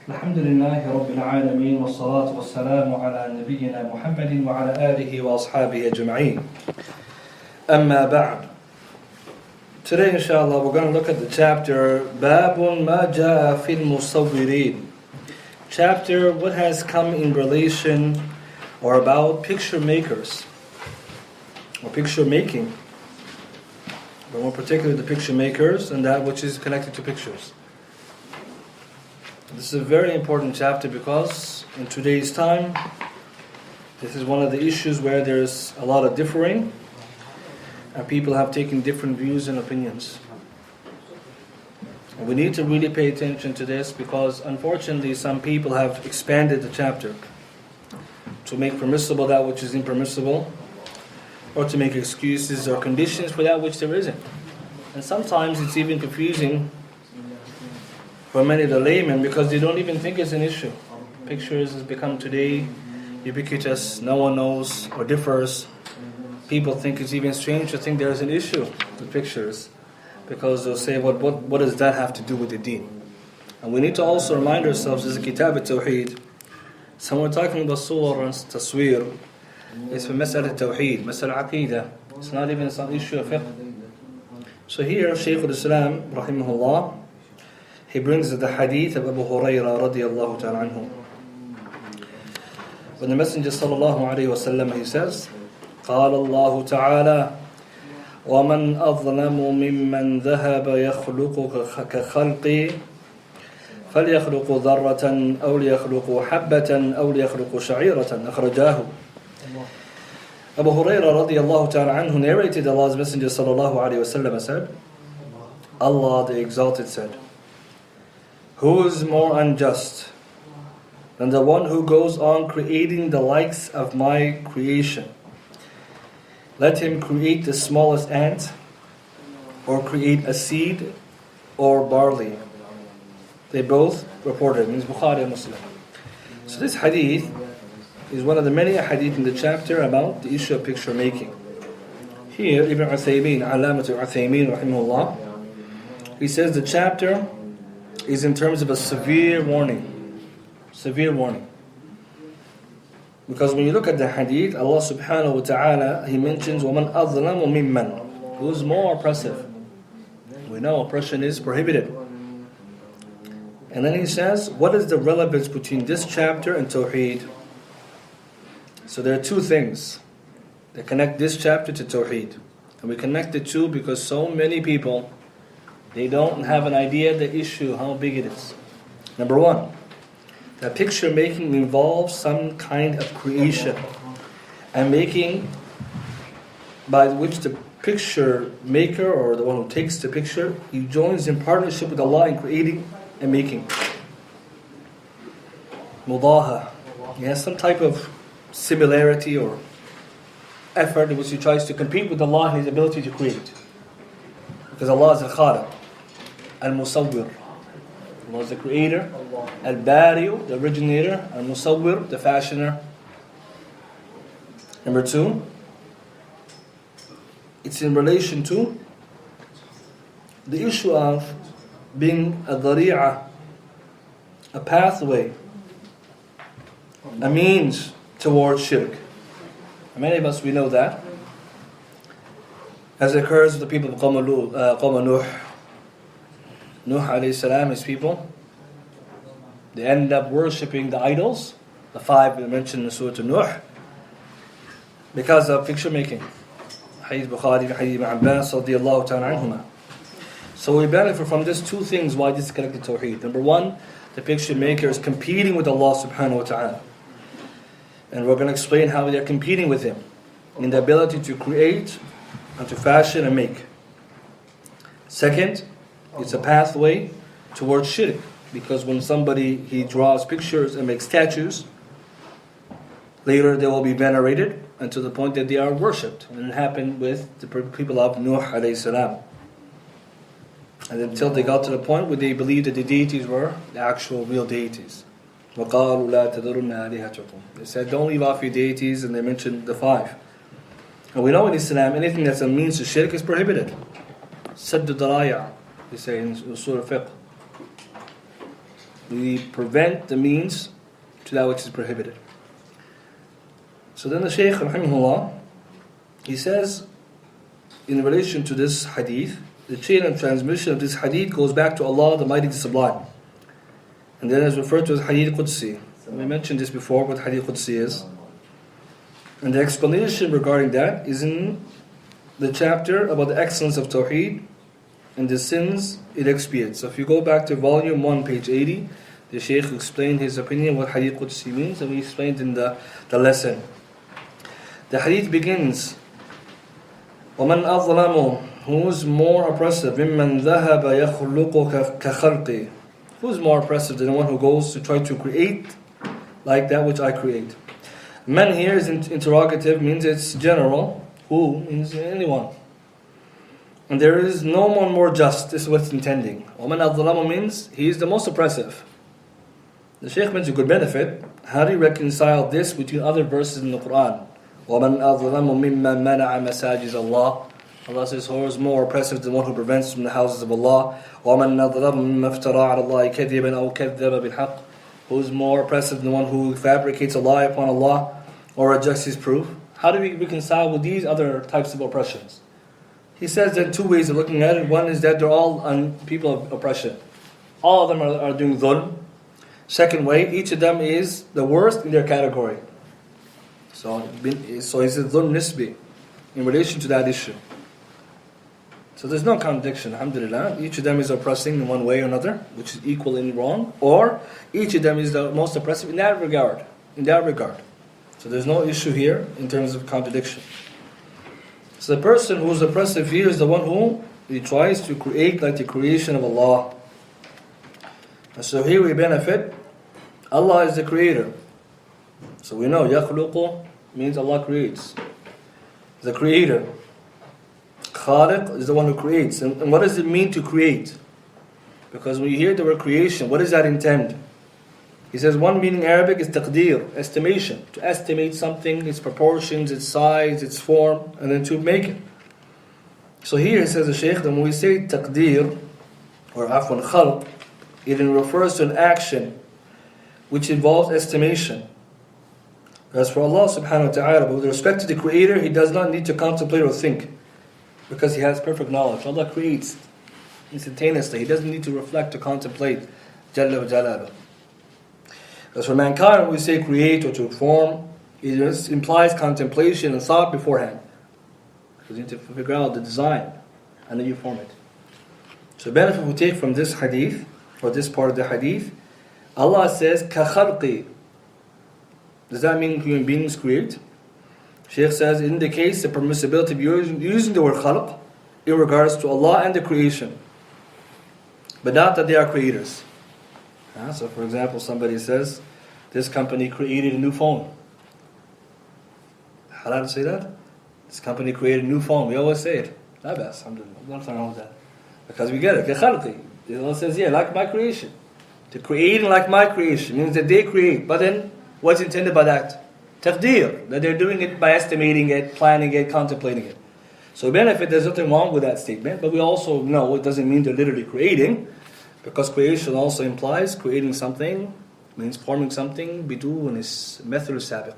الحمد لله رب العالمين والصلاة والسلام على نبينا محمد وعلى آله وأصحابه أجمعين. أما بعد. Today inshallah we're going to look at the chapter باب ما جاء في المصورين. Chapter what has come in relation or about picture makers or picture making, but more particularly the picture makers and that which is connected to pictures. This is a very important chapter because in today's time, this is one of the issues where there's a lot of differing and people have taken different views and opinions. And we need to really pay attention to this because unfortunately some people have expanded the chapter to make permissible that which is impermissible or to make excuses or conditions for that which there isn't. And sometimes it's even confusing for many of the laymen because they don't even think it's an issue. Pictures has become today ubiquitous, no one knows or differs. People think it's even strange to think there's an issue with pictures because they'll say, what does that have to do with the deen? And we need to also remind ourselves, there's a Kitab At-Tawheed. So we're talking about suwar and tasweer. It's for it-Tawheed, aqidah. It's not even some issue of fiqh. So here, Shaykh al-Islam, rahimahullah, he brings the hadith of Abu Hurairah radiyallahu ta'ala anhu. When the Messenger sallallahu alayhi wa sallam, he says, قال الله تعالى ومن أظلم ممن ذهب يخلق كخلقي فليخلق ذرة أو ليخلق حبة أو ليخلق شعيرة أخرجاه. Abu Hurairah radiyallahu ta'ala anhu narrated Allah's Messenger sallallahu alayhi wa sallam said, Allah the Exalted said, who is more unjust than the one who goes on creating the likes of my creation? Let him create the smallest ant, or create a seed, or barley. They both reported. It means Bukhari and Muslim. So this hadith is one of the many hadith in the chapter about the issue of picture making. Here, Ibn Uthaymeen, Alamat al-Uthaymeen, rahimahullah, he says the chapter is in terms of a severe warning. Severe warning. Because when you look at the hadith, Allah subhanahu wa ta'ala, He mentions وَمَنْ أَظْلَمُ مِمَّنْ, who is more oppressive. We know oppression is prohibited. And then He says, what is the relevance between this chapter and Tawheed? So there are two things that connect this chapter to Tawheed. And we connect the two because so many people, they don't have an idea of the issue, how big it is. Number one, that picture making involves some kind of creation and making by which the picture maker or the one who takes the picture, he joins in partnership with Allah in creating and making. Mudaha. He has some type of similarity or effort in which he tries to compete with Allah in his ability to create. Because Allah is al-Khaliq, al-Musawwir. Allah is the creator, al-Bari'u, the originator, al-Musawwir, the fashioner. Number two, it's in relation to the issue of being a dhari'ah, a pathway, a means towards shirk. And many of us, we know that. As occurs with the people of Qawm Nuh. Nuh alayhi salam, his people, they ended up worshipping the idols, the five we mentioned in Surah Nuh, because of picture making. Hadith Bukhari, Hadith Ibn Abbas radiyallahu ta'ala anhuma. So we benefit from this two things why this is connected to Tawheed. Number one, the picture maker is competing with Allah subhanahu wa ta'ala. And we're going to explain how they are competing with Him in the ability to create and to fashion and make. Second, it's a pathway towards shirk. Because when somebody, he draws pictures and makes statues, later they will be venerated until the point that they are worshipped. And it happened with the people of Nuh alayhi salam. And until they got to the point where they believed that the deities were the actual real deities. وَقَالُوا لَا تَذَرُنَّ آلِهَتَكُمْ. They said, don't leave off your deities, and they mentioned the five. And we know in Islam, anything that's a means to shirk is prohibited. Sadd al-Daraya, they say in Surah Fiqh. we prevent the means to that which is prohibited. So then the Shaykh, rahimahullah, he says, in relation to this hadith, the chain of transmission of this hadith goes back to Allah, the Mighty, the Sublime. And then is referred to as Hadith Qudsi. We mentioned this before, what Hadith Qudsi is. And the explanation regarding that is in the chapter about the excellence of Tawheed and the sins it expiates. So if you go back to volume 1, page 80, the Shaykh explained his opinion what Hadith Qudsi means, and we explained in the lesson. The hadith begins, وَمَنْ أَظْلَمُ, who is more oppressive, مِمَّنْ ذَهَبَ يَخْلُقُ كَخَلْقِي, who is more oppressive than the one who goes to try to create like that which I create. Man here is interrogative, means it's general. Who means anyone. And there is no one more just. This is what it's intending. وَمَنْ أَظْلَمُ means he is the most oppressive. The Shaykh mentions a good benefit. How do you reconcile this between other verses in the Quran? وَمَنْ أَظْلَمُ مِمَّنْ مَنَعَ مَسَاجِدَ اللَّهِ. Allah says, who is more oppressive than one who prevents from the houses of Allah? وَمَنْ أَظْلَمُ مِمَّنْ افْتَرَى عَلَى اللَّهِ كَذِبًا أَوْ كَذَّبَ بِالْحَقِّ. Who is more oppressive than the one who fabricates a lie upon Allah or rejects his proof? How do we reconcile with these other types of oppressions? He says there are two ways of looking at it. One is that they're all people of oppression. All of them are doing dhulm. Second way, each of them is the worst in their category. So he says dhulm nisbi in relation to that issue. So there's no contradiction, alhamdulillah. Each of them is oppressing in one way or another, which is equally wrong, or each of them is the most oppressive in that regard. So there's no issue here in terms of contradiction. So the person who is oppressive here is the one who he tries to create like the creation of Allah. And so here we benefit. Allah is the creator. So we know yakhluqu means Allah creates. The creator. Khaliq is the one who creates. And what does it mean to create? Because when you hear the word creation, what does that intend? He says one meaning in Arabic is taqdeer, estimation. To estimate something, its proportions, its size, its form, and then to make it. So here he says the Shaykh that when we say taqdeer, or afwan khalq, it refers to an action which involves estimation. As for Allah subhanahu wa ta'ala, but with respect to the Creator, He does not need to contemplate or think, because He has perfect knowledge. Allah creates instantaneously. He doesn't need to reflect or contemplate. Jalla wa Jalaluh. As for mankind, when we say create or to form, it just implies contemplation and thought beforehand. Because you need to figure out the design, and then you form it. So the benefit we take from this hadith, or this part of the hadith, Allah says, كَخَلْقِ. Does that mean human beings create? Shaykh says, it indicates the permissibility of using the word khalq in regards to Allah and the creation. But not that they are creators. So for example, somebody says, this company created a new phone. Halal to say that? This company created a new phone. We always say it. Not bad, alhamdulillah. Nothing wrong with that. Because we get it. كَخَلْقِ. Allah says, yeah, like my creation. To create like my creation means that they create. But then, what's intended by that? Taqdeer. That they're doing it by estimating it, planning it, contemplating it. So benefit, there's nothing wrong with that statement. But we also know it doesn't mean they're literally creating. Because creation also implies creating something, means forming something, bidun is method sabiq,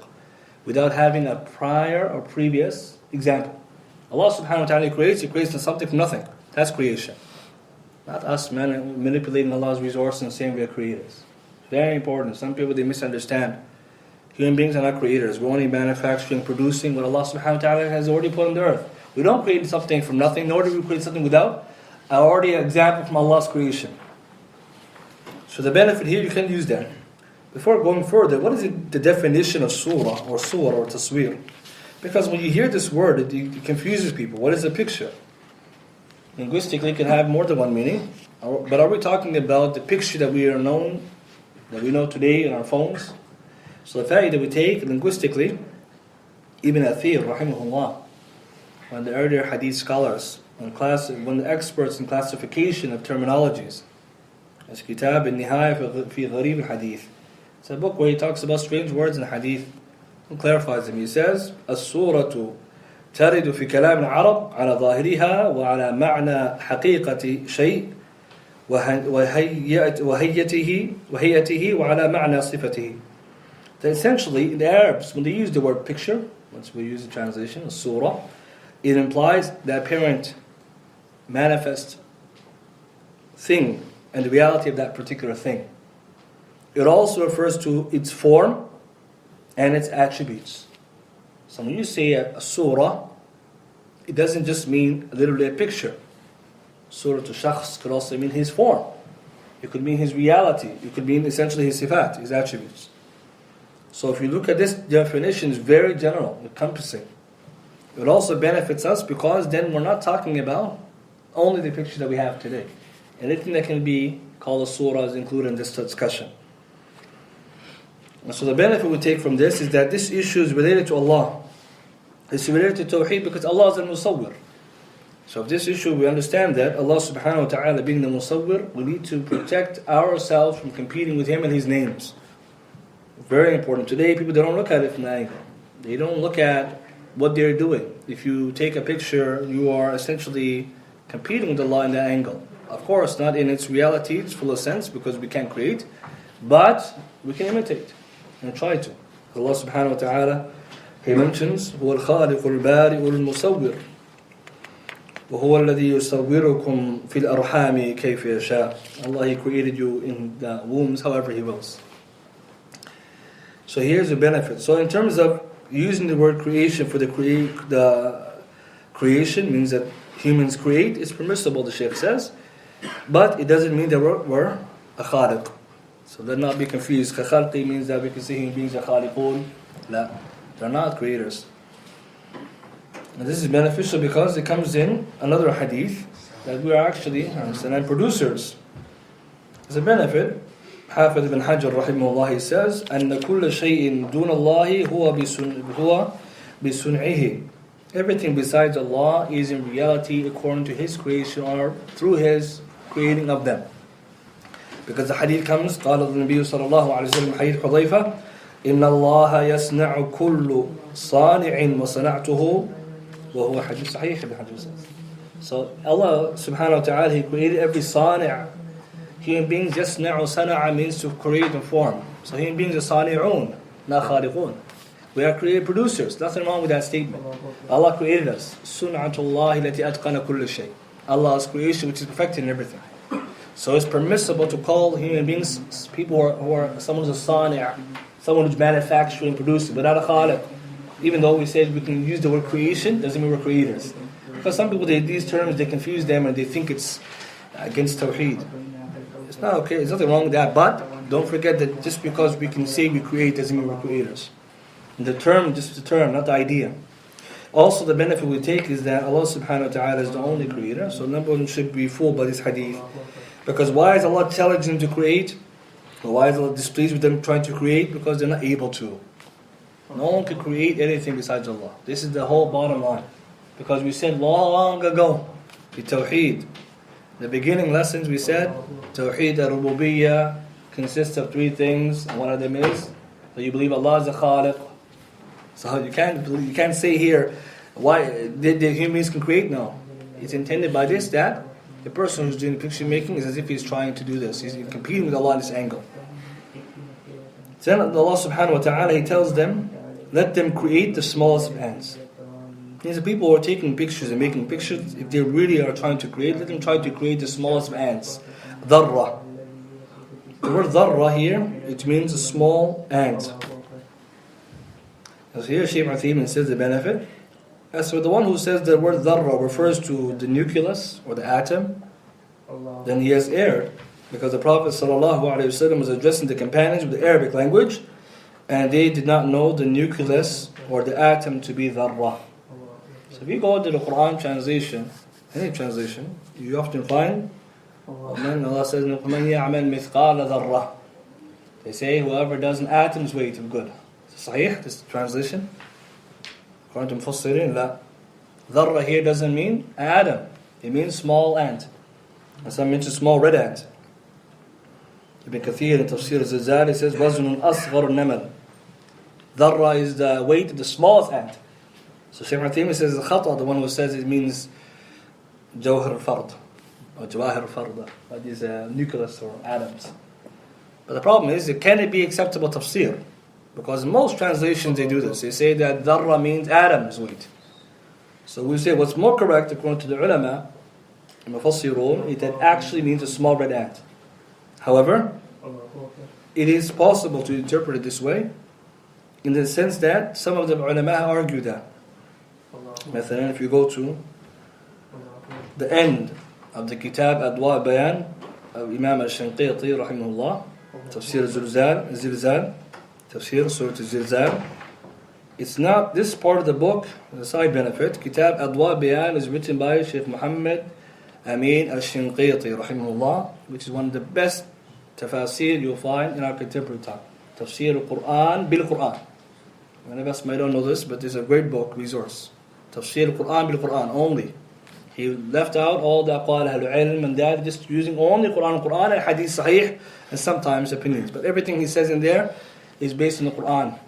without having a prior or previous example. Allah subhanahu wa ta'ala creates, He creates something from nothing. That's creation. Not us manipulating Allah's resources and saying we are creators. Very important. Some people, they misunderstand. Human beings are not creators. We're only manufacturing, producing what Allah subhanahu wa ta'ala has already put on the earth. We don't create something from nothing, nor do we create something without already an example from Allah's creation. So the benefit here, you can use that. Before going further, what is the definition of surah or taswir? Because when you hear this word, it confuses people. What is the picture? Linguistically, it can have more than one meaning. But are we talking about the picture that we know today in our phones? So the fact that we take linguistically, Ibn Athir, rahimahullah, one of the earlier hadith scholars, one of the experts in classification of terminologies, as Kitab At-Tawheed fi Gharib al-Hadith. It's a book where he talks about strange words in hadith and clarifies them. He says, السورة ترد في كلام العرب على ظاهرها وعلى معنى حقيقة شيء وهيئته وعلى معنى صفته. That essentially, in the Arabs, when they use the word picture, once we use the translation, a surah, it implies the apparent, manifest thing and the reality of that particular thing. It also refers to its form and its attributes. So when you say a surah, it doesn't just mean literally a picture. Surah to shakhs could also mean his form. It could mean his reality. It could mean essentially his sifat, his attributes. So if you look at this definition, it's very general, encompassing. It also benefits us because then we're not talking about only the picture that we have today. Anything that can be called a surah is included in this discussion. And so the benefit we take from this is that this issue is related to Allah. It's related to Tawheed because Allah is al-Musawwir. So if this issue, we understand that Allah subhanahu wa ta'ala being the Musawwir, we need to protect ourselves from competing with Him and His names. Very important. Today, people don't look at it from that angle. They don't look at what they're doing. If you take a picture, you are essentially competing with Allah in that angle. Of course, not in its reality, its full sense, because we can't create, but we can imitate and try to. Allah subhanahu wa ta'ala, He mentions, هو الخالق البارئ المصور وهو الذي يصوركم في الأرحام كيف يشاء. Allah, He created you in the wombs however He wills. So here's the benefit. So in terms of using the word creation for the creation means that humans create, it's permissible, the Shaykh says, but it doesn't mean that we're a khaliq. So let's not be confused. Khalqi means that we can say human beings are khaliqun. La, they're not creators. And this is beneficial because it comes in another hadith that we are actually producers. As a benefit, Hafiz ibn Hajar rahimahullah, he says, أن كل شيء دون الله هو بصنعه. Everything besides Allah is in reality according to His creation or through His creating of them. Because the hadith comes, قال النبي صلى الله عليه وسلم حديث حذيفة إن الله يصنع كل صانع وصنعته وهو حديث صحيح ibn Hajar says. So Allah subhanahu wa ta'ala, He created every صانع. Human beings, يصنع صنع means to create and form. So human beings are صانعون, not خالقون. We are created producers. Nothing wrong with that statement. Allah created us. سُنْعَةُ اللَّهِ الَّتِي أَتْقَنَ كُلِّ شَيْءٍ. Allah's creation which is perfected in everything. So it's permissible to call human beings people who are someone who's a صانع, someone who's manufacturing, producing, but not a khaliq. Even though we said we can use the word creation, doesn't mean we're creators. Because some people, these terms, they confuse them and they think it's against Tawheed. It's not okay. There's nothing wrong with that. But don't forget that just because we can say we create doesn't mean we're creators. The term, just the term, not the idea. Also, the benefit we take is that Allah subhanahu wa ta'ala is the only creator. So number one should be fooled by this hadith. Because why is Allah telling them to create? Or why is Allah displeased with them trying to create? Because they're not able to. No one can create anything besides Allah. This is the whole bottom line. Because we said long ago, it-Tawheed. The beginning lessons we said, Tawheed al-Rububiyyah consists of three things. And one of them is that you believe Allah is a khaliq. So you can't say here why the humans can create. No, it's intended by this that the person who's doing picture making is as if he's trying to do this. He's competing with Allah in this angle. Then Allah subhanahu wa ta'ala, He tells them, let them create the smallest of ants. These are people who are taking pictures and making pictures. If they really are trying to create, let them try to create the smallest of ants. Dharra. The word dharra here, it means a small ant. As here Shaykh Al-Uthaymeen says the benefit. As for the one who says the word dharra refers to the nucleus or the atom, then he has erred. Because the Prophet ﷺ was addressing the companions with the Arabic language, and they did not know the nucleus or the atom to be dharra. So if you go to the Quran translation, any translation, you often find, when Allah says, مَنْ يَعْمَلْ مِثْقَالَ ذَرَّةٍ. They say, whoever does an atom's weight of good. Sahih, this translation. According to Mufassirin, la. Dharra here doesn't mean atom. It means small ant. And some mention small red ant. Ibn Kathir in Tafsir al-Zazali says, وَزْنٌ أَصْغَرُ النَّمَلِ. Dharra is the weight of the smallest ant. So Shaykh Muhammad bin Salih says, the khata, the one who says it means Jawhar al-Fard. or Jawahir Farda, that is nucleus or atoms. But the problem is, can it be acceptable tafsir? Because most translations they do this. They say that dharra means atom's weight. So we say what's more correct according to the ulama, mufassirun, it actually means a small red ant. However, it is possible to interpret it this way, in the sense that some of the ulama argue that. مثلا, if you go to the end of the Kitab At-Tawheed of Imam al-Shinqiti rahimahullah, Tafsir al-Zilzal, Tafsir Surah al-Zilzal, it's not this part of the book, the side benefit. Kitab At-Tawheed is written by Shaykh Muhammad bin al-Shinqiti rahimahullah, which is one of the best tafasir you'll find in our contemporary time. Tafsir al-Quran bil-Quran. Many of us might don't know this, but it's a great book, resource. Tafsir al-Quran bil-Quran only. He left out all the aqwal al-ilm and that, just using only Quran and hadith sahih, and sometimes opinions. But everything he says in there is based on the Quran.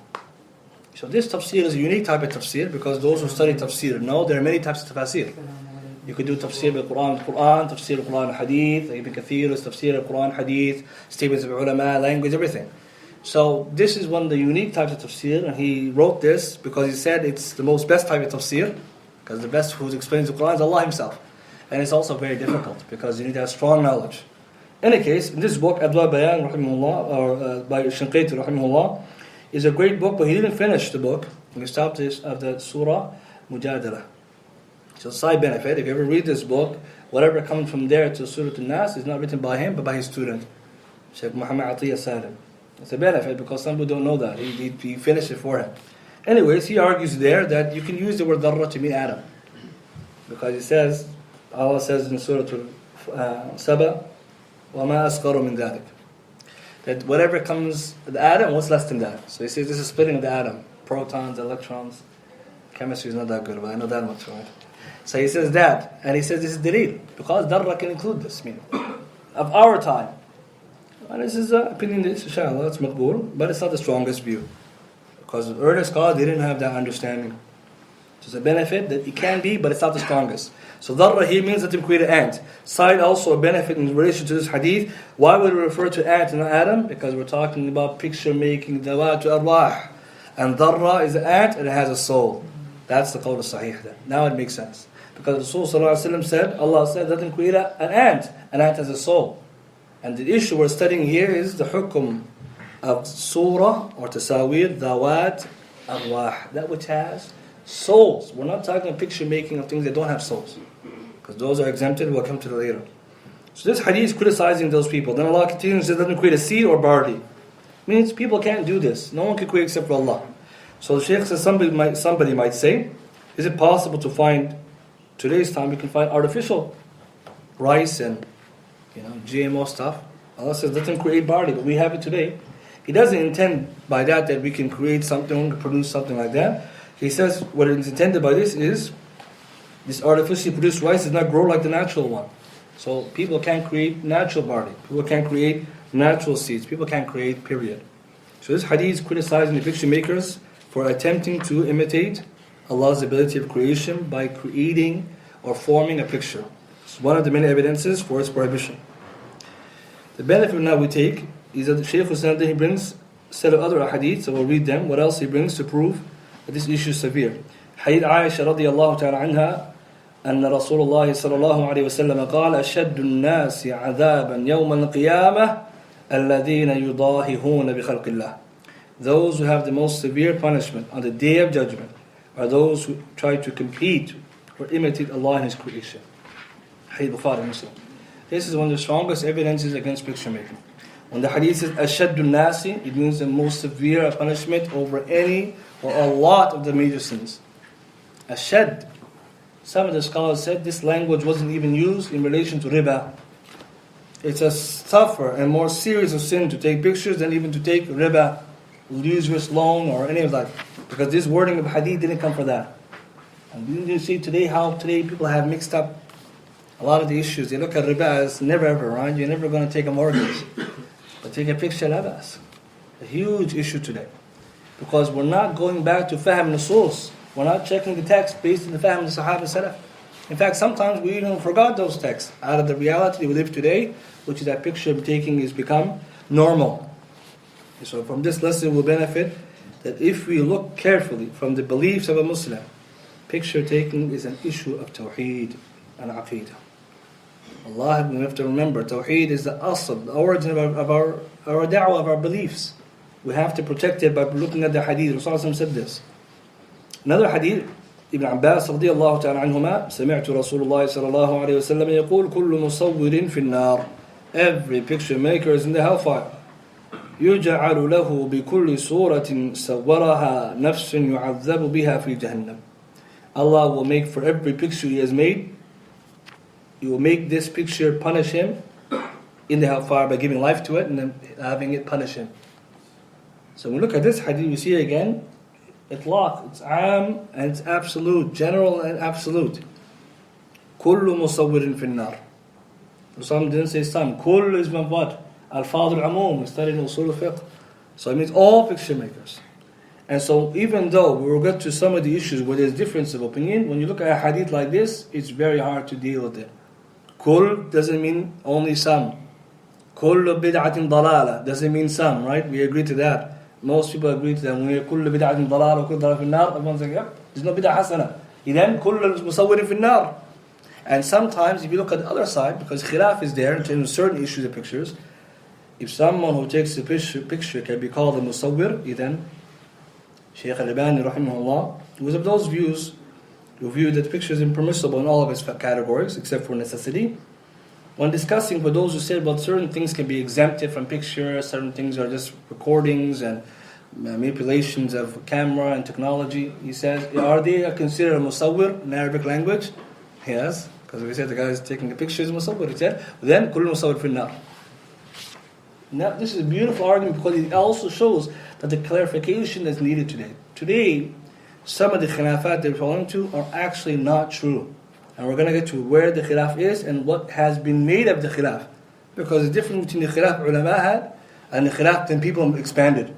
So this tafsir is a unique type of tafsir, because those who study tafsir know there are many types of tafsir. You could do tafsir bil-Quran with Quran, tafsir al-Quran hadith, Ibn Kathir is tafsir al-Quran hadith, statements of ulama, language, everything. So this is one of the unique types of tafsir, and he wrote this because he said it's the most best type of tafsir, because the best who explains the Quran is Allah Himself. And it's also very difficult, because you need to have strong knowledge. In any case, in this book, Adwa Bayan rahimahullah, or by Shinqiti rahimahullah, is a great book, but he didn't finish the book. He stopped this of the surah Mujadala. So side benefit, if you ever read this book, whatever comes from there to Surah Al-Nas is not written by him, but by his student, Shaykh Muhammad Atiyah Salim. It's a benefit, because some people don't know that. He finished it for him. Anyways, he argues there that you can use the word dharra to mean atom. Because he says, Allah says in Surah Al-Saba, وَمَا أَسْقَرُ مِنْ ذَلِكَ, that whatever comes, the atom, what's less than that? So he says this is splitting of the atom. Protons, electrons. Chemistry is not that good, but I know that much, right? So he says that, and he says this is dalil, because dharra can include this, meaning of our time. And this is an opinion, inshallah, it's maqbool, but it's not the strongest view. Because the earlier scholars, they didn't have that understanding. So it's a benefit that it can be, but it's not the strongest. So dharra here means that to create an ant. Side also a benefit in relation to this hadith. Why would we refer to ant and not atom? Because we're talking about picture making, dawat arwah. And dharra is an ant and it has a soul. That's the qawl al-sahih then. Now it makes sense. Because Rasul said, Allah said, let him create an ant. An ant has a soul. And the issue we're studying here is the hukum of surah or tasawir, dawat, arwah, that which has souls. We're not talking picture making of things that don't have souls, because those are exempted. We'll come to that later. So this hadith is criticizing those people. Then Allah continues and says, let them create a seed or barley. Means people can't do this. No one can create except for Allah. So the Shaykh says somebody might say, is it possible to find, today's time you can find artificial rice and GMO stuff. Allah says let them create barley, but we have it today. He doesn't intend by that we can create something, produce something like that. He says what is intended by this is this artificially produced rice does not grow like the natural one. So people can't create natural barley. People can't create natural seeds. People can't create, period. So this hadith is criticizing the picture makers for attempting to imitate Allah's ability of creation by creating or forming a picture. It's one of the many evidences for its prohibition. The benefit now we take is that the Shaykh Hussain, he brings a set of other hadith, so we'll read them. What else he brings to prove that this issue is severe? Hadith Aisha radiyallahu ta'ala anha, أن رسول الله صلى الله عليه وسلم قال أشد الناس عذابا يوم القيامة الذين يضاهئون بخلق الله. Those who have the most severe punishment on the day of judgment are those who try to compete or imitate Allah in His creation. Hadith Bukhari Muslim. This is one of the strongest evidences against picture making. When the hadith says أشد الناس, it means the most severe punishment over any or a lot of the major sins. Ashad. Some of the scholars said this language wasn't even used in relation to riba. It's a tougher and more serious of sin to take pictures than even to take riba, usurious loan, or any of that. Because this wording of hadith didn't come for that. And you see today how people have mixed up a lot of the issues. They look at riba as never ever, right? You're never going to take a mortgage. But take a picture, labas. A huge issue today. Because we're not going back to fahm nusus. We're not checking the text based on the fahm of the Sahaba Salaf. In fact, sometimes we even forgot those texts out of the reality we live today, which is that picture taking has become normal. So from this lesson we'll benefit that if we look carefully from the beliefs of a Muslim, picture taking is an issue of Tawheed and Aqidah. Allah, we have to remember, Tawheed is the asl, the origin of our da'wah, of our beliefs. We have to protect it by looking at the hadith. Rasulullah said this. Another hadith, Ibn Abbas رضي الله تعالى عنهما سمعت رسول الله صلى الله عليه وسلم يقول كل مصور في النار. Every picture maker is in the hellfire. يجعل له بكل صورة صورها نفس يعذب بها في جهنم. Allah will make for every picture He has made, He will make this picture punish him in the hellfire by giving life to it and then having it punish him. So when we look at this hadith, we see again, itlaq, it's am and it's absolute, general and absolute. Kullu musawwirin fin nar. Some didn't say some. Kull is from what? Al-Fadl al-Amum, we studied in Usul al-Fiqh. So it means all picture makers. And so even though we will get to some of the issues where there's difference of opinion, when you look at a hadith like this, it's very hard to deal with it. Kull doesn't mean only some. Kullu bid'atin dalala doesn't mean some, right? We agree to that. Most people agree to that. When we hear kullu bid'atin dalala, kullu dalala fin nar, everyone's like, yep, there's no bid'ah hasana. Then kullu musawwirin fin nar. And sometimes if you look at the other side, because khilaf is there in terms of certain issues of pictures, if someone who takes a picture can be called a musawwir, then Shaykh Al-Albani rahimahullah, who was of those views, who viewed that picture is impermissible in all of its categories except for necessity. When discussing for those who said about certain things can be exempted from picture, certain things are just recordings and manipulations of camera and technology, he says, are they considered a musawwir in Arabic language? Yes, because we said the guy is taking a picture is a musawwir. He said, then kullu musawwir fin nar. Now, this is a beautiful argument because it also shows that the clarification is needed today. Today, some of the khilafat they're falling to are actually not true. And we're going to get to where the khilaf is and what has been made of the khilaf. Because the difference between the khilaf ulama had and the khilaf then people expanded.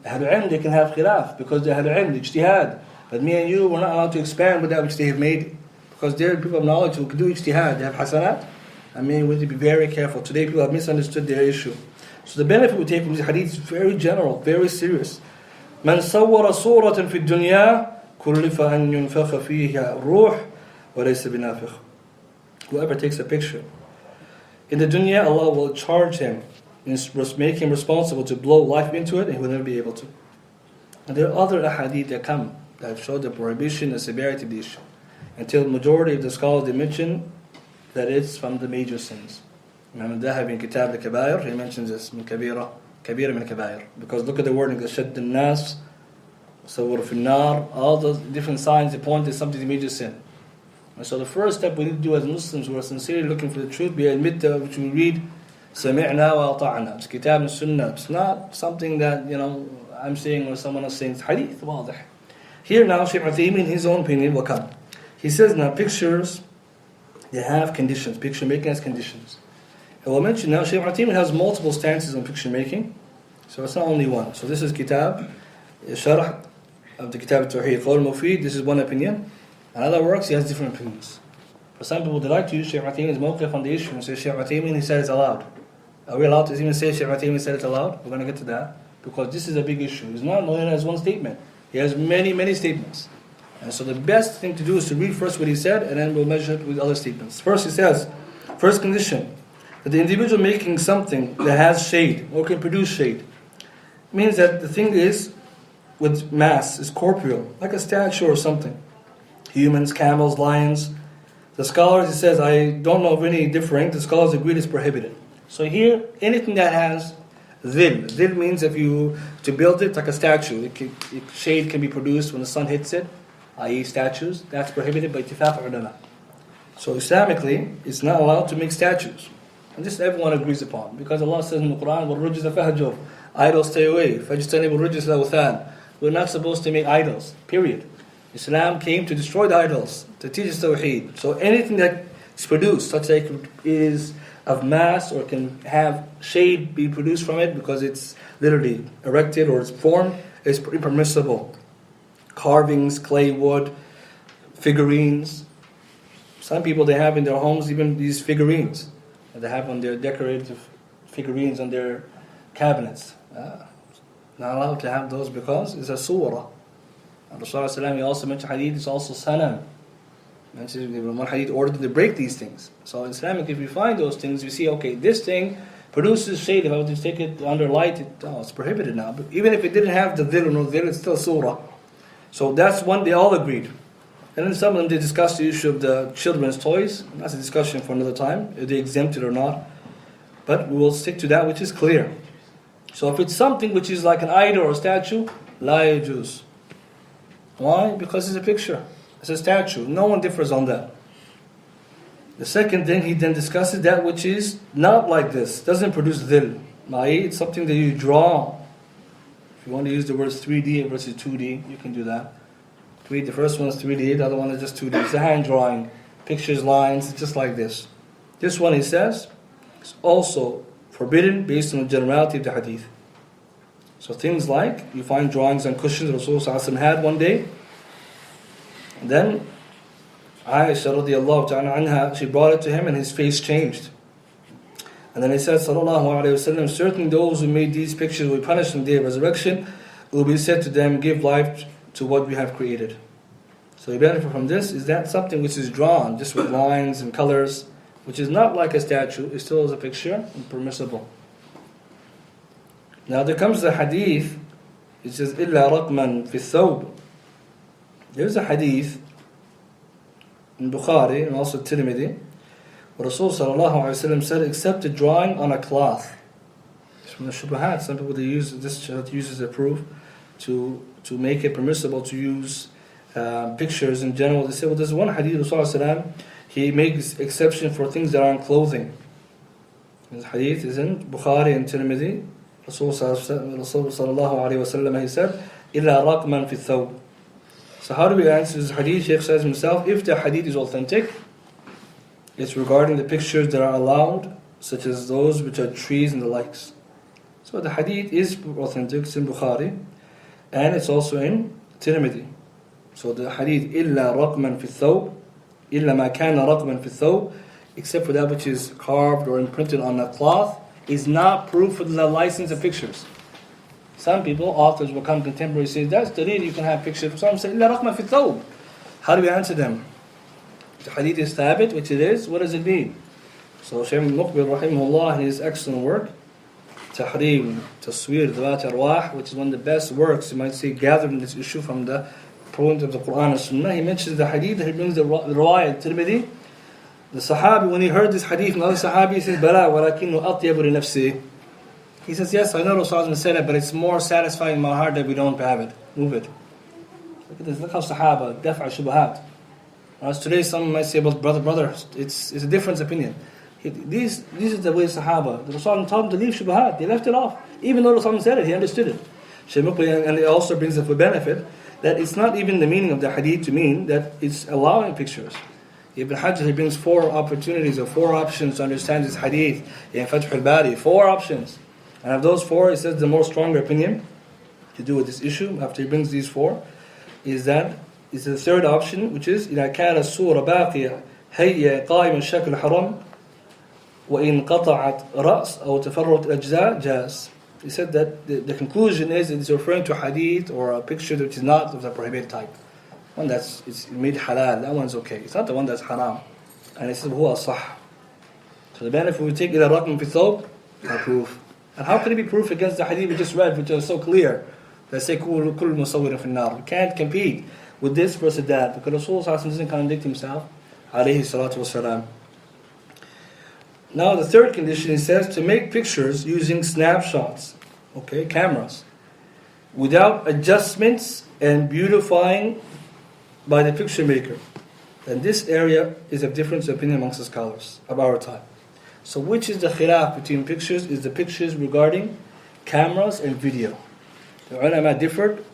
Ahlul ilm, they can have khilaf because they had ilm, ijtihad. But me and you, we're not allowed to expand with that which they have made. Because they're people of knowledge who can do ijtihad. They have hasanat. I mean, we need to be very careful. Today people have misunderstood their issue. So the benefit we take from this hadith is very general, very serious. من صور صورة في الدنيا كلف أن ينفخ فيها الروح وليس بنافخ. Whoever takes a picture in the dunya, Allah will charge him and make him responsible to blow life into it, and he will never be able to. And there are other ahadith that come that show the prohibition and severity of the issue. Until the majority of the scholars they mention that it's from the major sins. Imam al-Dhahabi in Kitab Al-Kabair, he mentions this min kabira min kabair. Because look at the wording, shadd al-nas, sawwar fi nar, all those different signs that point to something a major sin. And so the first step we need to do as Muslims who are sincerely looking for the truth, we admit that which we read, sami'na wa ata'na. It's Kitab and Sunnah. It's not something that, I'm saying or someone else saying. It's hadith, wadih. Here now, Shaykh Al-Uthaymeen, in his own opinion, will come. He says now, pictures, they have conditions. Picture making has conditions. And we'll mention now, Shaykh Al-Uthaymeen has multiple stances on picture making. So it's not only one. So this is Kitab, Sharh of the Kitab At-Tawheed, al-Qawl Al-Mufeed. This is one opinion. And other works, he has different opinions. For some people, they like to use Shaykh Al-Uthaymeen's mawqif on the issue and say, Shaykh Al-Uthaymeen, he said it's allowed. Are we allowed to even say Shaykh Al-Uthaymeen said it's allowed? We're going to get to that. Because this is a big issue. It's not only as one statement. He has many, many statements. And so the best thing to do is to read first what he said, and then we'll measure it with other statements. First he says, first condition, that the individual making something that has shade, or can produce shade, means that the thing is with mass, is corporeal, like a statue or something. Humans, camels, lions. The scholars, he says, I don't know of any differing. The scholars agree it's prohibited. So here, anything that has dhil. Dhil means to build it like a statue. Shade can be produced when the sun hits it, i.e. statues. That's prohibited by ittifaq ulama. So Islamically, it's not allowed to make statues. And this everyone agrees upon. Because Allah says in the Quran, وَالرُّجْزَ فَهْجُرْ, idols stay away. فَاجْتَنِبُوا الرُّجْزَ الْأَوْثَانِ. We're not supposed to make idols, period. Islam came to destroy the idols, to teach us Tawheed. So anything that is produced, such that it is of mass or can have shade be produced from it because it's literally erected or it's formed, is impermissible. Carvings, clay, wood, figurines, Some people, they have in their homes even these figurines. They have on their decorative figurines on their cabinets. Not allowed to have those because it's a surah. Rasulullah he also mentioned hadith is also sanam. One hadith ordered to break these things. So in Islamic, if we find those things, we see, okay, this thing produces shade. If I were to take it under light, it's prohibited now. But even if it didn't have the dhil or no dhil, it's still surah. So that's one they all agreed. And then some of them, they discussed the issue of the children's toys. That's a discussion for another time, if they exempt it or not. But we will stick to that which is clear. So if it's something which is like an idol or a statue, la yajuz. Why? Because it's a picture. It's a statue. No one differs on that. The second thing he then discusses that which is not like this, doesn't produce dhil. It's something that you draw. If you want to use the words 3D versus 2D, you can do that. The first one is 3D, the other one is just 2D. It's a hand drawing, pictures, lines, just like this. This one, he says, is also forbidden based on the generality of the hadith. So things like, you find drawings on cushions Rasulullah had one day. And then Aisha radiallahu ta'ala anha, she brought it to him and his face changed. And then he said, sallallahu alayhi wa sallam, certainly those who made these pictures will be punished on the day of resurrection. It will be said to them, give life to what we have created. So the benefit from this is that something which is drawn just with lines and colors, which is not like a statue, it still is a picture and permissible. Now there comes the hadith, it says, إِلَّا رَقْمًا فِي الثَّوْبِ. There's a hadith in Bukhari and also Tirmidhi, where Rasul sallallahu alayhi wa sallam said, except a drawing on a cloth. It's from the shubahat. Some people, they use this as a proof to make it permissible to use pictures in general. They say, well, there's one hadith, Rasulullah he makes exception for things that are on clothing. This hadith is in Bukhari and Tirmidhi. Rasulullah sallallahu alayhi wa sallam, he said, إِلَّا رَقْمًا فِي الثَّوْبِ. So how do we answer this hadith? Shaykh says himself, if the hadith is authentic, it's regarding the pictures that are allowed, such as those which are trees and the likes. So the hadith is authentic, it's in Bukhari, and it's also in Tirmidhi. So the hadith, إِلَّا رَقْمًا فِي الثَّوْبِ, إِلَّا مَا كَانَ رَقْمًا فِي الثَّوْبِ, except for that which is carved or imprinted on a cloth, is not proof for the license of pictures. Some people, authors will come contemporary, say, that's the reason you can have pictures. Some say, إِلَّا رَقْمًا فِي الثَّوْبِ. How do we answer them? The hadith is thabit, which it is, what does it mean? So Shaykh Muqbil rahimahullah, in his excellent work, Tahrim, Taswir, Dhawat Arwah, which is one of the best works, you might say, gathered in this issue from the point of the Quran and Sunnah. He mentions the hadith, he brings the riwayah, Tirmidhi. The Sahabi, when he heard this hadith, another Sahabi, he says, Bala, walakinnu atyabu li nafsi. He says, yes, I know Rasulullah said it, but it's more satisfying in my heart that we don't have it. Move it. Look at this, look how Sahaba, daf'a shubahat. Whereas today some might say, well, brother, it's a different opinion. This is the way Sahaba, the Rasulullah told them to leave shubahat, they left it off. Even though Rasulullah said it, he understood it. Shaykh Muqbil, and it also brings up a benefit, that it's not even the meaning of the hadith to mean that it's allowing pictures. Ibn Hajar, he brings 4 opportunities or 4 options to understand this hadith. In Fath al-Bari, 4 options. And of those 4, he says the more stronger opinion to do with this issue, after he brings these 4, is that is the third option, which is إذا كان الصورة باقية هي قائم الشكل حرام وإن قطعت رأس أو تفرط الأجزاء جاز. He said that the conclusion is it's referring to a hadith or a picture which is not of the prohibited type. One that's it's made halal, that one's okay. It's not the one that's haram. And he said هو صح. So the benefit we take إلى رقم في الثوب, no proof. And how can it be proof against the hadith we just read, which is so clear? They say كل مصور في النار. We can't compete with this versus that, because Rasulullah doesn't contradict himself, alayhi salatu wasalam. Now the third condition, he says, to make pictures using snapshots, okay, cameras, without adjustments and beautifying by the picture maker. And this area is of difference of opinion amongst the scholars of our time. So which is the khilaf between pictures? Is the pictures regarding cameras and video. The ulama differed,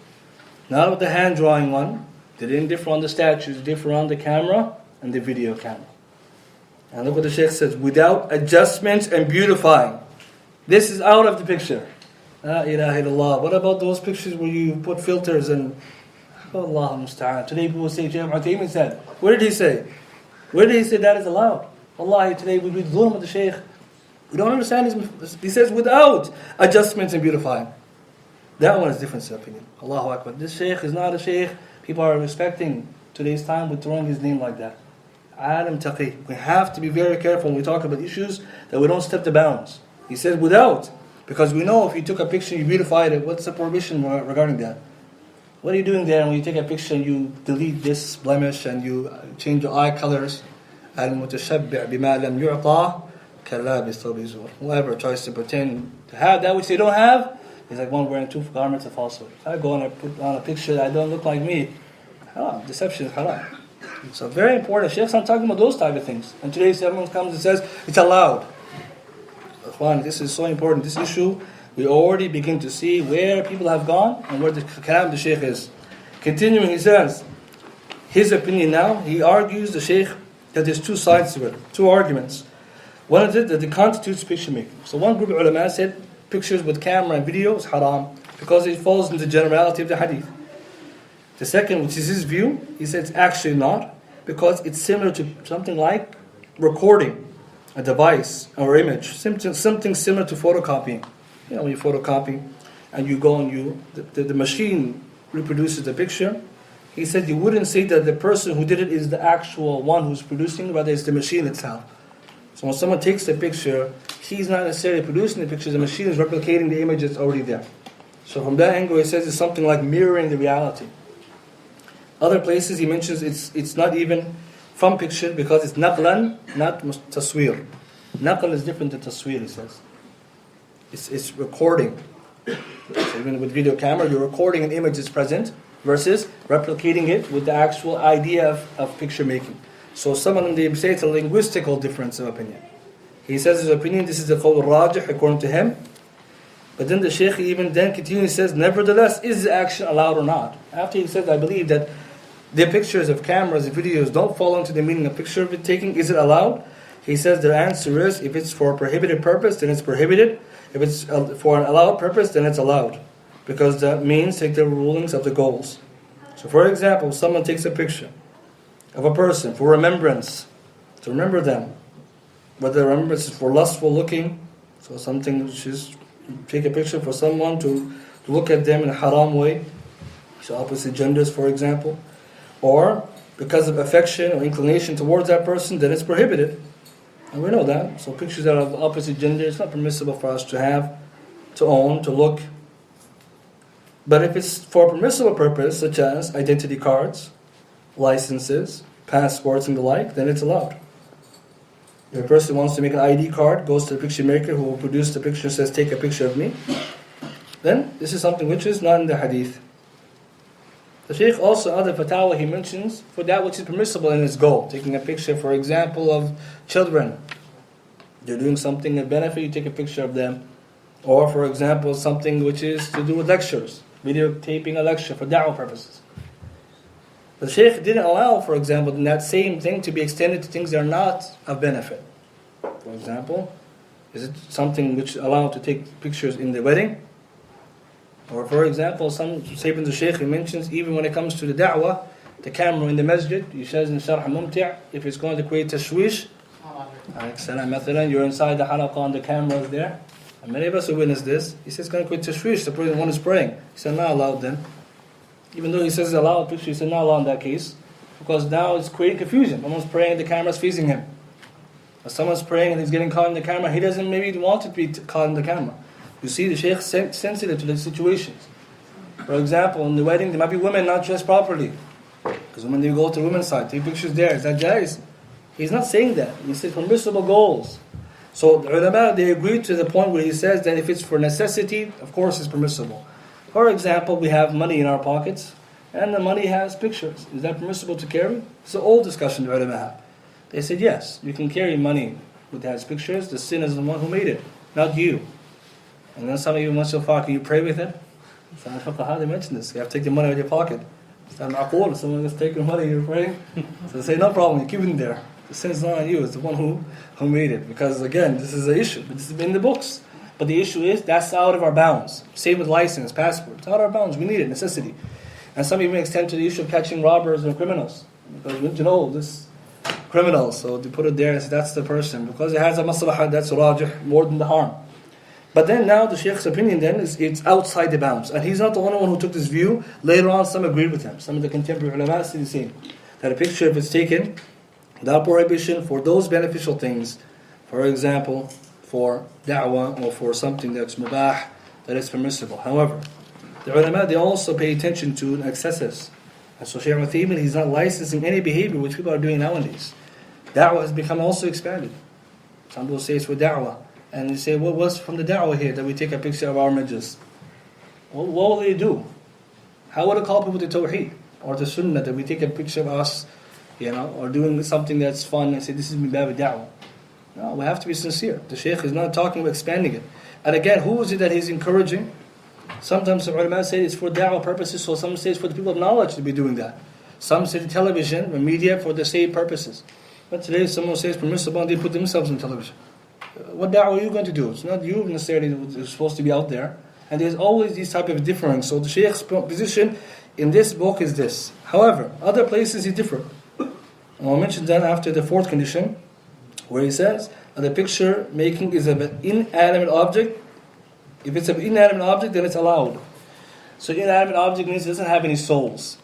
not with the hand drawing one. They didn't differ on the statues, they differ on the camera and the video camera. And look what the Shaykh says, without adjustments and beautifying. This is out of the picture. La ilaha illallah. What about those pictures where you put filters and Allah musta'an? Today people say, Shaykh al-Uthaymeen said. What did he say? Where did he say that is allowed? Wallahi, today we read dhulm of the Shaykh. We don't understand his. He says without adjustments and beautifying. That one is different opinion. Allahu Akbar. This Shaykh is not a Shaykh people are respecting today's time with throwing his name like that. Alim taqi. We have to be very careful when we talk about issues that we don't step the bounds. He said without, because we know if you took a picture, you beautified it, what's the prohibition regarding that? What are you doing there when you take a picture and you delete this blemish and you change your eye colors? Al-mutashabbi' bima lam yu'ta kalabis thawbi zur. Whoever tries to pretend to have that which they don't have is like one wearing two garments of falsehood. If I go and I put on a picture that don't look like me, haram. Deception is haram. So very important. Sheikh's not talking about those type of things. And today someone comes and says it's allowed. This is so important. This issue, we already begin to see where people have gone and where the kalam of the Shaykh is. Continuing, he says, his opinion now, he argues, the Shaykh, that there's two sides to it, two arguments. One is that it constitutes picture making. So one group of ulama said pictures with camera and video is haram because it falls into the generality of the hadith. The second, which is his view, he said it's actually not because it's similar to something like recording a device or image, something similar to photocopying. You know, when you photocopy and you go and the machine reproduces the picture. He said you wouldn't say that the person who did it is the actual one who's producing, rather it's the machine itself. So when someone takes the picture, he's not necessarily producing the picture, the machine is replicating the image that's already there. So from that angle, he says it's something like mirroring the reality. Other places he mentions it's not even from picture because it's naqlan, not taswir. Naql is different than taswir, he says. It's recording. So even with video camera, you're recording an image that's present versus replicating it with the actual idea of picture making. So some of them, they say it's a linguistical difference of opinion. He says his opinion, this is the qawl al-rajih according to him. But then the Shaykh even then continues, says, nevertheless, is the action allowed or not? After he says, I believe that the pictures of cameras and videos don't fall into the meaning of picture taking, is it allowed? He says the answer is, if it's for a prohibited purpose, then it's prohibited. If it's for an allowed purpose, then it's allowed. Because that means take the rulings of the goals. So for example, someone takes a picture of a person for remembrance, to remember them. Whether remembrance is for lustful looking, so something which is, you take a picture for someone to look at them in a haram way, so opposite genders for example, or because of affection or inclination towards that person, then it's prohibited. And we know that. So pictures that are of opposite gender, it's not permissible for us to have, to own, to look. But if it's for a permissible purpose, such as identity cards, licenses, passports and the like, then it's allowed. If a person wants to make an ID card, goes to the picture maker who will produce the picture and says, take a picture of me, then this is something which is not in the hadith. The Shaykh also, other fatwa he mentions, for that which is permissible in his goal. Taking a picture, for example, of children. They're doing something of benefit, you take a picture of them. Or, for example, something which is to do with lectures. Videotaping a lecture for da'wah purposes. The Shaykh didn't allow, for example, that same thing to be extended to things that are not of benefit. For example, is it something which allowed to take pictures in the wedding? Or for example, some Sayyid the Shaykh, he mentions even when it comes to the da'wah, the camera in the masjid, he says in Sharh Mumti', if it's going to create tashwish, you're inside the halaqah and the camera is there. And many of us who witness this, he says it's going to create tashwish, the person one is praying. He said, not allowed then. Even though he says it's allowed picture, he said not allowed in that case. Because now it's creating confusion. Someone's praying, the camera's facing him. Or someone's praying and he's getting caught in the camera, he doesn't maybe want to be caught in the camera. You see, the Shaykh sensitive to the situations. For example, in the wedding, there might be women not dressed properly. Because when they go to the women's side, take pictures there. Is that jais? He's not saying that. He says permissible goals. So the ulama, they agree to the point where he says that if it's for necessity, of course it's permissible. For example, we have money in our pockets, and the money has pictures. Is that permissible to carry? It's an old discussion the ulama have. They said yes, you can carry money that has pictures. The sin is the one who made it, not you. And then some of you went so far, can you pray with it? So how they mention this? You have to take the money out of your pocket. It's not al-Qawl, someone is taking money, you're praying. So they say, no problem, you keep it in there. The sin is not on you, it's the one who made it. Because again, this is the issue. This is in the books. But the issue is, that's out of our bounds. Same with license, passport. It's out of our bounds. We need it, necessity. And some even extend to the issue of catching robbers and criminals. Because, you know, this criminal. So they put it there as that's the person. Because it has a maslahah that's rajih, more than the harm. But then now the Shaykh's opinion then is it's outside the bounds. And he's not the only one who took this view. Later on, some agreed with him. Some of the contemporary ulama say the same. That a picture, if it's taken without prohibition for those beneficial things, for example, for da'wah or for something that's mubah, that is permissible. However, the ulama, they also pay attention to excesses. And so Shaykh al-Uthaymeen, he's not licensing any behavior which people are doing nowadays. Da'wah has become also expanded. Some people say it's for da'wah. And they say, well, what's from the da'wah here that we take a picture of our images? Well, what will they do? How would it call people to Tawheed? Or the Sunnah that we take a picture of us, or doing something that's fun and say, this is min bab da'wah. No, we have to be sincere. The Shaykh is not talking about expanding it. And again, who is it that he's encouraging? Sometimes the ulama say it's for da'wah purposes, so some say it's for the people of knowledge to be doing that. Some say the television and media for the same purposes. But today someone says it's permissible and they put themselves on television. What da'wah are you going to do? It's not you necessarily who's supposed to be out there. And there's always these type of difference. So the Shaykh's position in this book is this. However, other places he differ. And I'll mention that after the fourth condition, where he says that the picture making is of an inanimate object. If it's an inanimate object, then it's allowed. So inanimate object means it doesn't have any souls.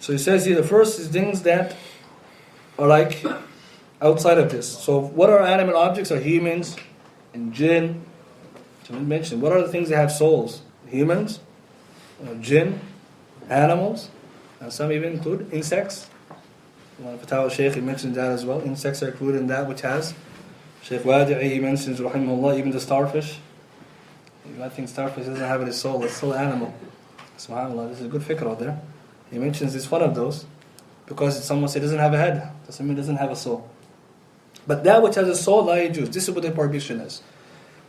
So he says here, the first is things that are like outside of this. So what are animate objects? Are humans and jinn. So we mentioned, what are the things that have souls? Humans, jinn, animals, and some even include insects. Fatawa Shaykh, he mentions that as well. Insects are included in that which has. Shaykh Wadi'i, he mentions, rahimahullah, even the starfish. I think starfish doesn't have any soul, it's still an animal. SubhanAllah, this is a good fikr out there. He mentions it's one of those, because someone said it doesn't have a head, doesn't mean it doesn't have a soul. But that which has a soul, la yajuz. This is what the prohibition is.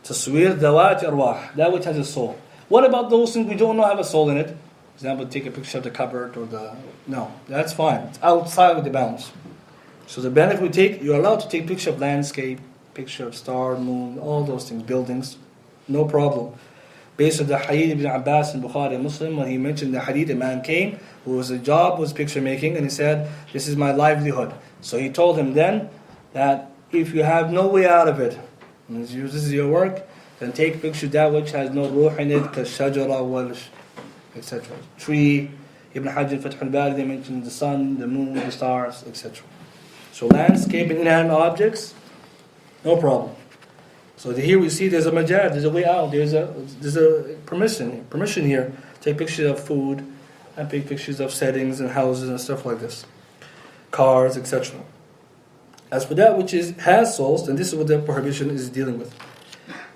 Taswir dawat arwah, that which has a soul. What about those things we don't know have a soul in it? For example, take a picture of the cupboard or the... No, that's fine. It's outside of the bounds. So the benefit we take, you're allowed to take picture of landscape, picture of star, moon, all those things, buildings. No problem. Based on the hadith Ibn Abbas in Bukhari and Muslim, when he mentioned the hadith, a man came whose job was picture making, and he said, this is my livelihood. So he told him then that if you have no way out of it, and this is your work, then take picture of that which has no ruh in it, kashajara wal, etc. Tree, Ibn Hajj Fath al-Bari, they mentioned the sun, the moon, the stars, etc. So landscape and inanimate objects, no problem. So here we see there's a majad, there's a way out, there's a permission here. Take pictures of food, and take pictures of settings and houses and stuff like this. Cars, etc. As for that which has souls, then this is what the prohibition is dealing with.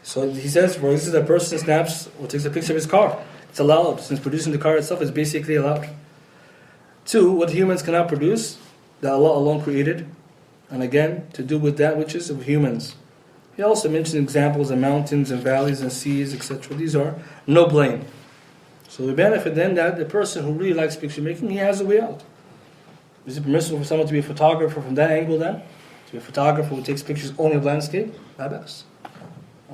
So he says, for instance, a person snaps or takes a picture of his car. It's allowed, since producing the car itself is basically allowed. 2, what humans cannot produce, that Allah alone created. And again, to do with that which is of humans. He also mentioned examples of mountains and valleys and seas, etc. These are no blame. So the benefit then that the person who really likes picture making, he has a way out. Is it permissible for someone to be a photographer from that angle then? To be a photographer who takes pictures only of landscape? Labas.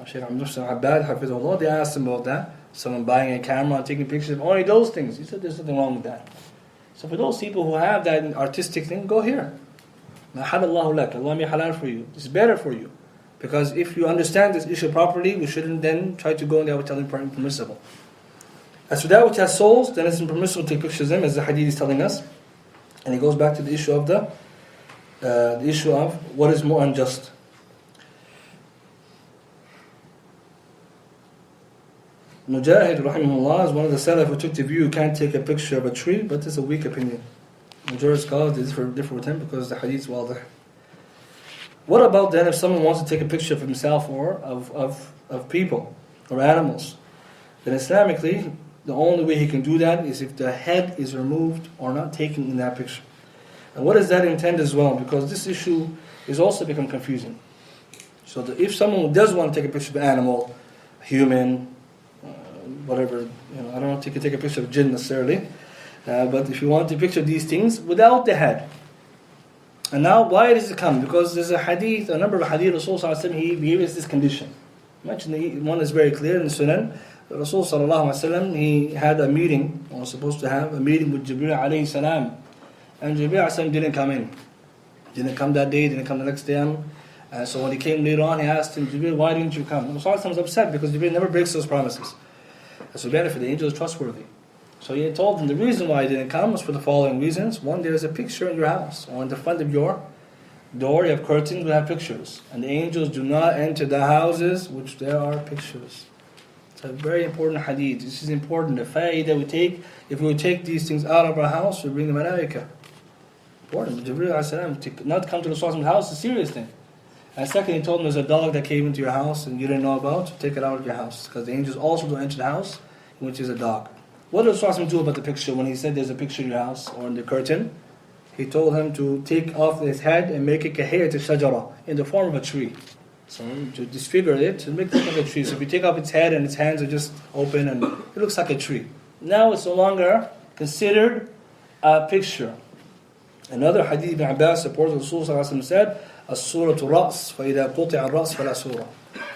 Shaykh Muhammad bin Abdul, hafizahullah, they asked him about that. Someone buying a camera and taking pictures of only those things. He said there's nothing wrong with that. So for those people who have that artistic thing, go here. Ma halallahu lak, Allah may halal for you. It's better for you. Because if you understand this issue properly, we shouldn't then try to go in there with telling impermissible. As for that which has souls, then it's impermissible to take pictures of them, as the hadith is telling us. And it goes back to the issue of the issue of what is more unjust. Mujahid, rahimahullah, is one of the salaf who took the view you can't take a picture of a tree, but it's a weak opinion. Majority scholars differ with him because the hadith is wadah. What about then if someone wants to take a picture of himself or of people or animals? Then Islamically, the only way he can do that is if the head is removed or not taken in that picture. And what does that intend as well? Because this issue is also become confusing. So if someone does want to take a picture of an animal, human, whatever, I don't want to take a picture of jinn necessarily, but if you want to picture these things without the head. And now, why does it come? Because there's a hadith, a number of hadith, Rasul sallallahu alaihi wasallam, he gave us this condition. Imagine one is very clear in the Sunan. Rasul sallallahu alaihi wasallam, he had a meeting, or was supposed to have a meeting with Jibreel alayhi salam. And Jibreel alayhi salam didn't come in. Jibreel Didn't come that day, didn't come the next day. And so when he came later on, he asked him, Jibreel, why didn't you come? And Rasulullah was upset because Jibreel never breaks those promises. That's the benefit. The angel is trustworthy. So he told him the reason why he didn't come was for the following reasons. One, there is a picture in your house. Or in the front of your door, you have curtains, we have pictures. And the angels do not enter the houses which there are pictures. It's a very important hadith. This is important. The fa'idah we take, if we take these things out of our house, we bring the malaika. Important. Jibreel a.s. to not come to the Prophet's house is a serious thing. And second, he told him there's a dog that came into your house and you didn't know about, so take it out of your house. Because the angels also don't enter the house, which is a dog. What did the Prophet do about the picture when he said there's a picture in your house or in the curtain? He told him to take off his head and make it kahiyat al-shajara, in the form of a tree. So to disfigure it, to make it like a tree. So if you take off its head and its hands are just open and it looks like a tree. Now it's no longer considered a picture. Another hadith Ibn Abbas supports Rasulullah said, "As-suratu ra's, fa-idha quti'a ar-ra's fala surah."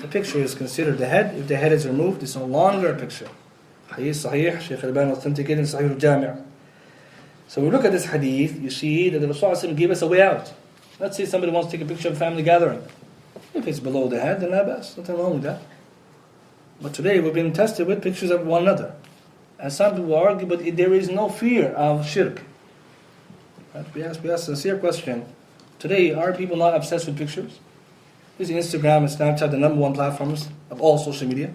The picture is considered the head. If the head is removed, it's no longer a picture. Hadith Sahih, Shaykh Al-Albani authenticated in Sahih Al-Jami'. So we look at this hadith, you see that the Rasulullah gave us a way out. Let's say somebody wants to take a picture of a family gathering. If it's below the head, then la bas, nothing wrong with that. But today we've been tested with pictures of one another. And some people argue, but there is no fear of shirk. Right? We ask a sincere question. Today, are people not obsessed with pictures? Is Instagram and Snapchat the number one platforms of all social media?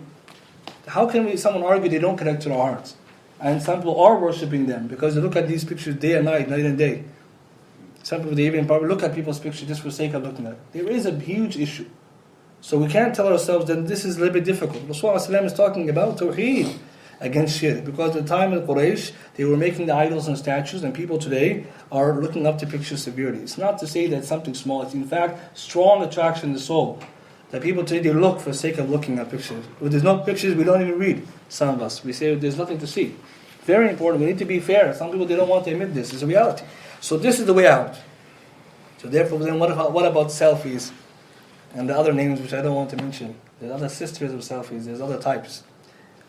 How can someone argue they don't connect to our hearts? And some people are worshipping them because they look at these pictures day and night and day. Some people, they even probably look at people's pictures just for the sake of looking at it. There is a huge issue. So we can't tell ourselves that this is a little bit difficult. Rasulullah is talking about Tawheed against shirk. Because at the time of Quraysh, they were making the idols and statues, and people today are looking up to pictures severely. It's not to say that it's something small. It's in fact strong attraction in the soul. That people today, they look for the sake of looking at pictures. If there's no pictures, we don't even read. Some of us, we say there's nothing to see. Very important. We need to be fair. Some people, they don't want to admit this. It's a reality. So this is the way out. So therefore, then what about selfies? And the other names which I don't want to mention. There's other sisters of selfies. There's other types.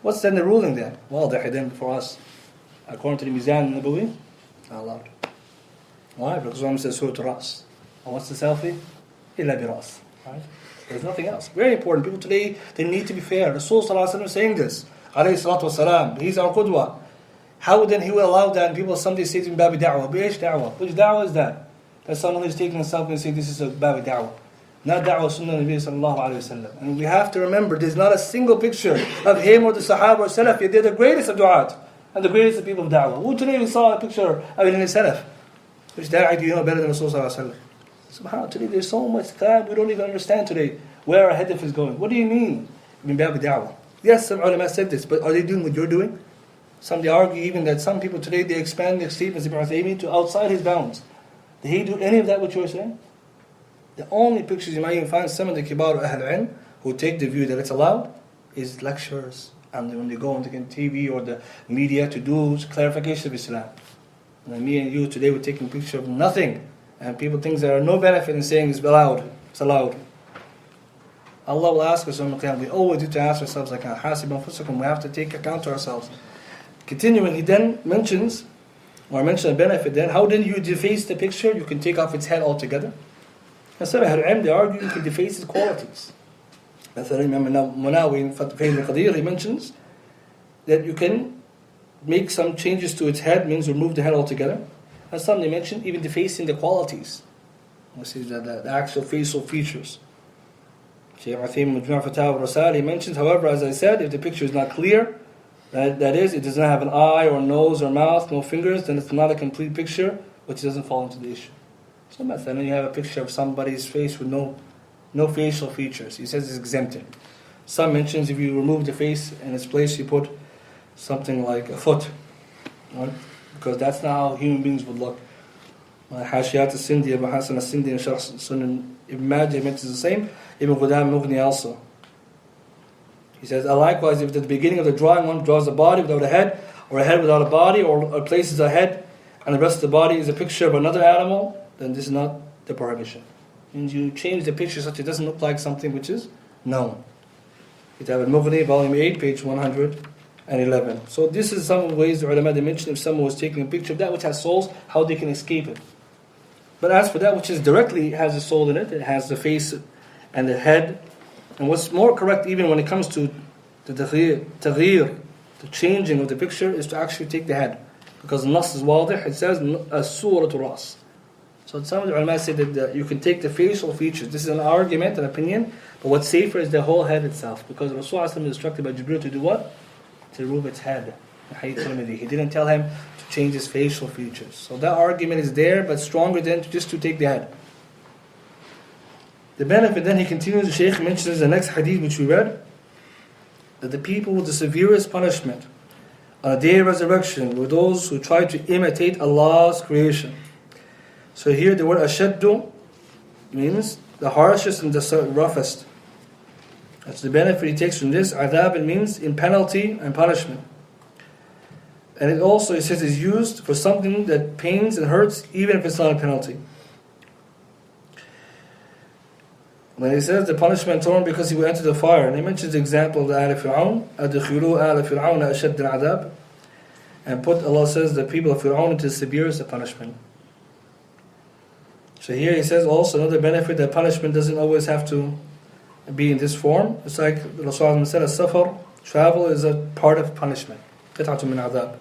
What's then the ruling then? Well, they're hidden for us. According to the Mizan Nabawi, not allowed. Why? Because Rasulullah says, Surah Ras. And what's the selfie? Illa bi ras. Right? There's nothing else. Very important. People today, they need to be fair. Rasulullah is saying this. Alayhi salatu wasalam. He's our qudwa. How then he will allow that? And people someday say to him, Babi da'wah. Bi'ish da'wah. Which da'wah is that? That someone is taking a selfie and saying this is a Babi da'wah. Not da'wah sunnah Nabi sallallahu alayhi wa sallam. And we have to remember, there's not a single picture of him or the Sahaba or Salaf. They're the greatest of du'at. And the greatest of people of da'wah. Who today we saw a picture of Ibn Salaf? Which da'i do you know better than Rasulullah sallallahu alayhi wa sallam? SubhanAllah, today there's so much time we don't even understand today where our hadith is going. What do you mean? Min bab da'wah. Yes, some ulama said this, but are they doing what you're doing? Some they argue even that some people today they expand their statements of al-Uthaymeen to outside his bounds. Did he do any of that what you're saying? The only pictures you might even find some of the kibar of Ahl Ilm who take the view that it's allowed is lectures and when they go on the TV or the media to do clarification of Islam. And me and you today we're taking a picture of nothing. And people think there are no benefit in saying it's allowed. It's allowed. Allah will ask us on the Qiyamah. We always need to ask ourselves like, Hasib anfusakum. We have to take account to ourselves. Continuing, he then mentions a benefit then. How then you deface the picture? You can take off its head altogether. And some Ahl Ilm, they argue you can deface its qualities. مثلا Imam Munawi in Faisal Ibn Abdul, he mentions that you can make some changes to its head, means remove the head altogether. And some they mention even defacing the qualities. This is the actual facial features. Shaykh Muhammad bin Salih, he mentions, however, as I said, if the picture is not clear, that is, it does not have an eye or nose or mouth, no fingers, then it's not a complete picture, which doesn't fall into the issue. So, then you have a picture of somebody's face with no facial features. He says it's exempted. Some mentions if you remove the face in its place, you put something like a foot, right? Because that's not how human beings would look. Hashiyat al-Sindi, Abu Hassan al-Sindi, and Shaykh Sunan Ibn Majah mentions the same. Ibn Qudam Mughni also. He says, likewise, if at the beginning of the drawing one draws a body without a head, or a head without a body, or places a head, and the rest of the body is a picture of another animal, then this is not the prohibition. It means you change the picture such it doesn't look like something which is known. Kitab Al-Mughni, volume 8, page 111. So this is some ways the ulama they mentioned if someone was taking a picture of that which has souls, how they can escape it. But as for that which is directly has the soul in it, it has the face and the head. And what's more correct even when it comes to the taghyir, the changing of the picture, is to actually take the head. Because the nas is wadih, it says as-suratu ras. So some of the ulama say that you can take the facial features. This is an argument, an opinion, but what's safer is the whole head itself. Because Rasulullah is instructed by Jibreel to do what? To remove its head. He didn't tell him to change his facial features. So that argument is there, but stronger than just to take the head. The benefit then, he continues, the Shaykh mentions the next hadith which we read, that the people with the severest punishment on the day of resurrection were those who try to imitate Allah's creation. So here the word ashaddu means the harshest and the roughest. That's the benefit he takes from this. Adab, it means in penalty and punishment. And it also, it says, is used for something that pains and hurts even if it's not a penalty. When he says the punishment on because he will enter the fire, and he mentions the example of the Al Fir'aun, أَدْخِلُوا آلَ فِرْعَوْنَ أَشَدَّ الْعَذَابِ, and put, Allah says, the people of Fir'aun into the severest of punishment. So here he says also another benefit, that punishment doesn't always have to be in this form. It's like Rasulullah said, as-safar, travel is a part of punishment. قِطْعَةٌ مِّنْ عَذَابٍ.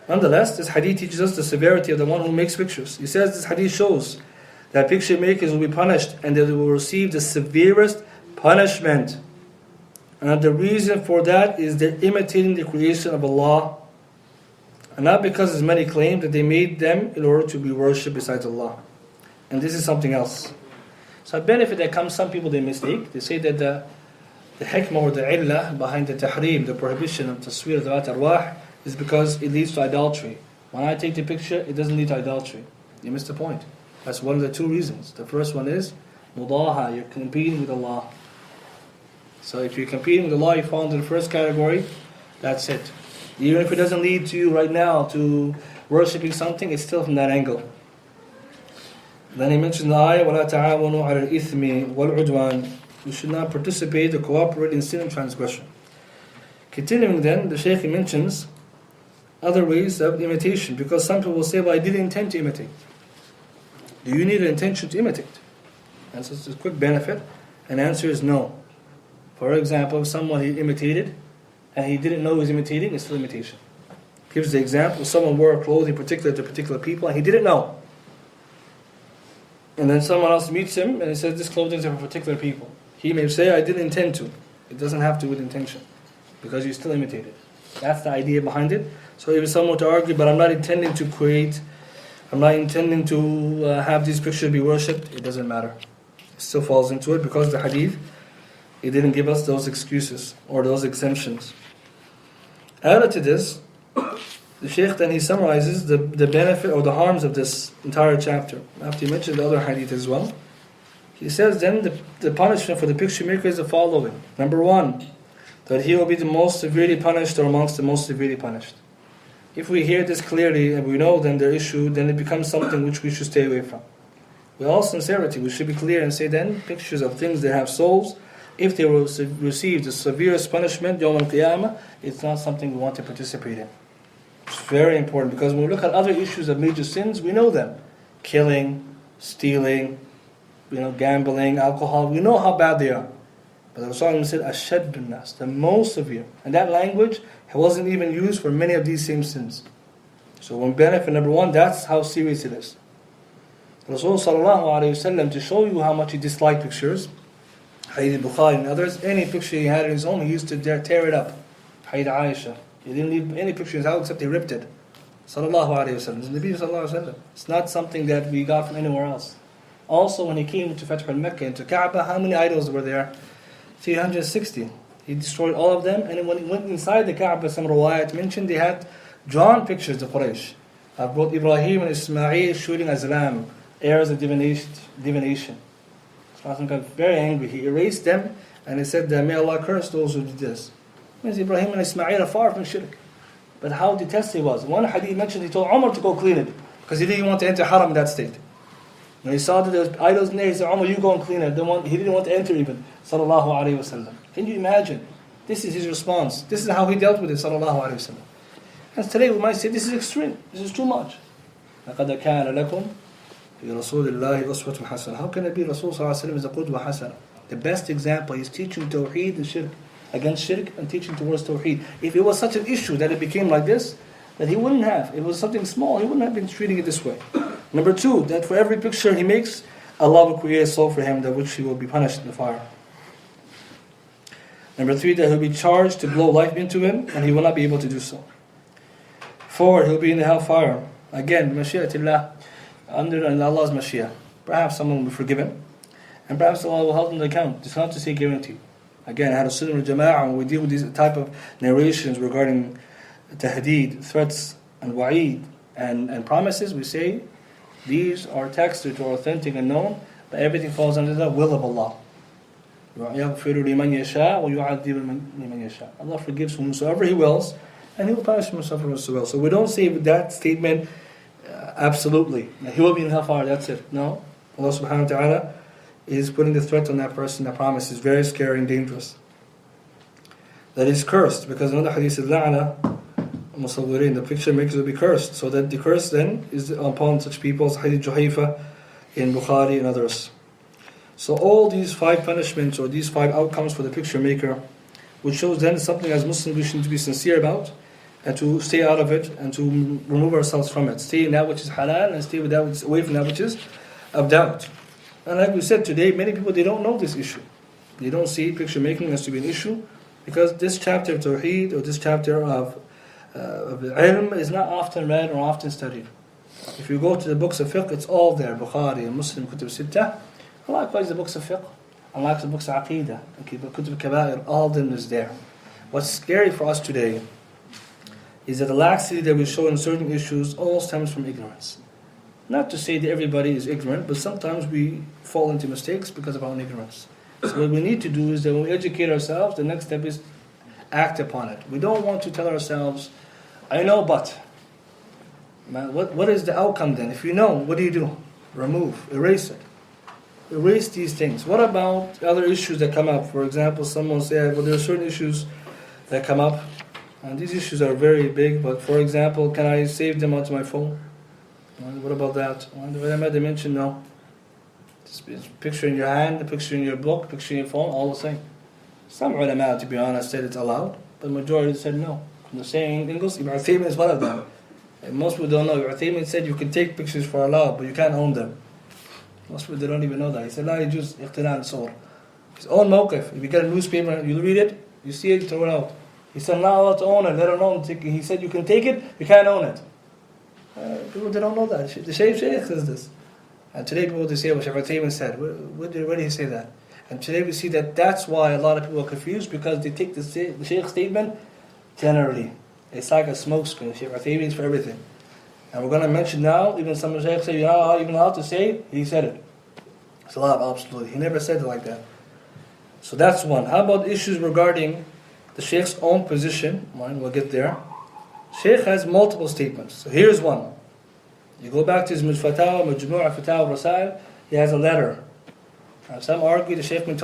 Nonetheless, this hadith teaches us the severity of the one who makes pictures. He says this hadith shows that picture makers will be punished and that they will receive the severest punishment. And the reason for that is they're imitating the creation of Allah, and not because, as many claim, that they made them in order to be worshipped besides Allah. And this is something else. So a benefit that comes, some people they mistake. They say that the hikmah or the illah behind the tahrim, the prohibition of taswir dhawat arwah, is because it leads to idolatry. When I take the picture, it doesn't lead to idolatry. You missed the point. That's one of the two reasons. The first one is mudaha, you're competing with Allah. So if you're competing with Allah, you fall into the first category, that's it. Even if it doesn't lead to you right now to worshipping something, it's still from that angle. Then he mentioned the ayah, وَلَا تَعَاوَنُوا عَلَى الْإِثْمِ وَالْعُدْوَانِ. You should not participate or cooperate in sin and transgression. Continuing then, the Shaykh mentions other ways of imitation, because some people will say, well, I didn't intend to imitate. Do you need an intention to imitate? And so it's a quick benefit. And the answer is no. For example, if someone he imitated and he didn't know he was imitating, it's still imitation. Gives the example, someone wore clothing particular to particular people and he didn't know. And then someone else meets him and he says, this clothing is for particular people. He may say, I didn't intend to. It doesn't have to with intention, because you still imitated. That's the idea behind it. So if someone to argue, but I'm not intending to create, I'm not intending to have these pictures be worshipped, it doesn't matter. It still falls into it, because the hadith, it didn't give us those excuses or those exemptions. Added to this, the Shaykh then he summarizes the benefit or the harms of this entire chapter. After he mentioned the other hadith as well, he says then the punishment for the picture maker is the following. Number one, that he will be the most severely punished or amongst the most severely punished. If we hear this clearly and we know then their issue, then it becomes something which we should stay away from. With all sincerity, we should be clear and say then, pictures of things that have souls, if they will receive the severest punishment, Yawm al-Qiyamah, it's not something we want to participate in. It's very important, because when we look at other issues of major sins, we know them. Killing, stealing, gambling, alcohol, we know how bad they are. But Rasulullah said, Ashad bin Nas, the most severe. And that language wasn't even used for many of these same sins. So one benefit, number one, that's how serious it is. Rasulullah to show you how much he disliked pictures, Hadith Bukhari and others, any picture he had in his home, he used to tear it up. Hadith Aisha, he didn't leave any picture in his house except he ripped it. Sallallahu alayhi wa sallam. Nabi sallallahu alayhi wa sallam. It's not something that we got from anywhere else. Also, when he came to Fath al-Makkah, into Kaaba, how many idols were there? 360. He destroyed all of them, and when he went inside the Kaaba, some riwayat mentioned they had drawn pictures of Quraysh. Of both Ibrahim and Ismail shooting Azlam, heirs of divination. Prophet got very angry. He erased them and he said, may Allah curse those who did this. Means Ibrahim and Ismail are far from shirk. But how detestable he was. One hadith mentioned he told Umar to go clean it, because he didn't want to enter haram in that state. When he saw that there was idols in there, he said, Umar, you go and clean it. He didn't want to enter even. Sallallahu alayhi wa sallam. Can you imagine? This is his response. This is how he dealt with it. Sallallahu alayhi wa sallam. And today we might say, this is extreme. This is too much. لَقَدْ كَانَ لَكُمْ رسول الله أسوة حسنة. How can it be Rasul sallallahu alaihi wasallam is a qudwa hasana? The best example. He's teaching Tawheed and Shirk, against Shirk and teaching towards Tawheed. If it was such an issue that it became like this, that he wouldn't have. It was something small. He wouldn't have been treating it this way. Number two, that for every picture he makes, Allah will create a soul for him, that which he will be punished in the fire. Number three, that he'll be charged to blow life into him, and he will not be able to do so. Four, he'll be in the hellfire. Again, mashi'atillah, under Allah's mashi'ah. Perhaps someone will be forgiven, and perhaps Allah will hold them to account. It's not to say guaranteed. Again, Ahlul Sunnah wal Jama'ah, when we deal with these type of narrations regarding tahdeed, threats, and wa'id, and promises, we say these are texts which are authentic and known, but everything falls under the will of Allah. Allah forgives whomsoever He wills, and He will punish whomsoever He wills. So we don't say with that statement absolutely, He will be in hellfire, that's it. No, Allah subhanahu wa ta'ala is putting the threat on that person. That promise is very scary and dangerous. That is cursed, because another hadith says, la'ana musawwirin, the picture makers will be cursed. So that the curse then is upon such people, as Hadith Juhayfa in Bukhari and others. So all these 5 punishments, or these 5 outcomes for the picture maker, which shows then something as Muslims we should be sincere about, and to stay out of it, and to remove ourselves from it. Stay in that which is halal, and stay with that which is away from that which is of doubt. And like we said today, many people, they don't know this issue. They don't see picture making as to be an issue, because this chapter of Tawheed, or this chapter of ilm, is not often read or often studied. If you go to the books of fiqh, it's all there. Bukhari and Muslim, Kutub Sittah. Likewise the books of fiqh, and likewise the books of Aqidah, Kutub Kabair, all of them is there. What's scary for us today is that the laxity that we show in certain issues all stems from ignorance. Not to say that everybody is ignorant, but sometimes we fall into mistakes because of our ignorance. So what we need to do is that when we educate ourselves, the next step is act upon it. We don't want to tell ourselves, I know, but. Man, what is the outcome then? If you know, what do? Remove, erase it. Erase these things. What about other issues that come up? For example, someone said, well, there are certain issues that come up, and these issues are very big, but for example, can I save them onto my phone? What about that? They mentioned no. Just picture in your hand, a picture in your book, picture in your phone, all the same. Some ulama, to be honest, said it's allowed, but the majority said no. They're saying English, Ibn Uthaymeen is one of them. And most people don't know. Ibn Uthaymeen said you can take pictures for Allah, but you can't own them. Most people, they don't even know that. He said, la yajuz iqtinan sawr. His own mawqif. If you get a newspaper, you read it, you see it, throw it out. He said, not allowed to own it, let alone take it. He said, you can take it, you can't own it. People, they don't know that. The Shaykh says this. And today people, they say what Shaykh Muhammad said. Where did he say that? And today we see that that's why a lot of people are confused, because they take the Shaykh's statement generally. It's like a smokescreen. Shaykh Muhammad is for everything. And we're going to mention now, even some Shaykh say, you're not even allowed to say, he said it. It's a lot of absolutely. He never said it like that. So that's one. How about issues regarding the Shaykh's own position? We'll get there. Shaykh has multiple statements. So here's one. You go back to his Fatawa, Majmu'a Fatawa Rasail, he has a letter. Some argue the Shaykh made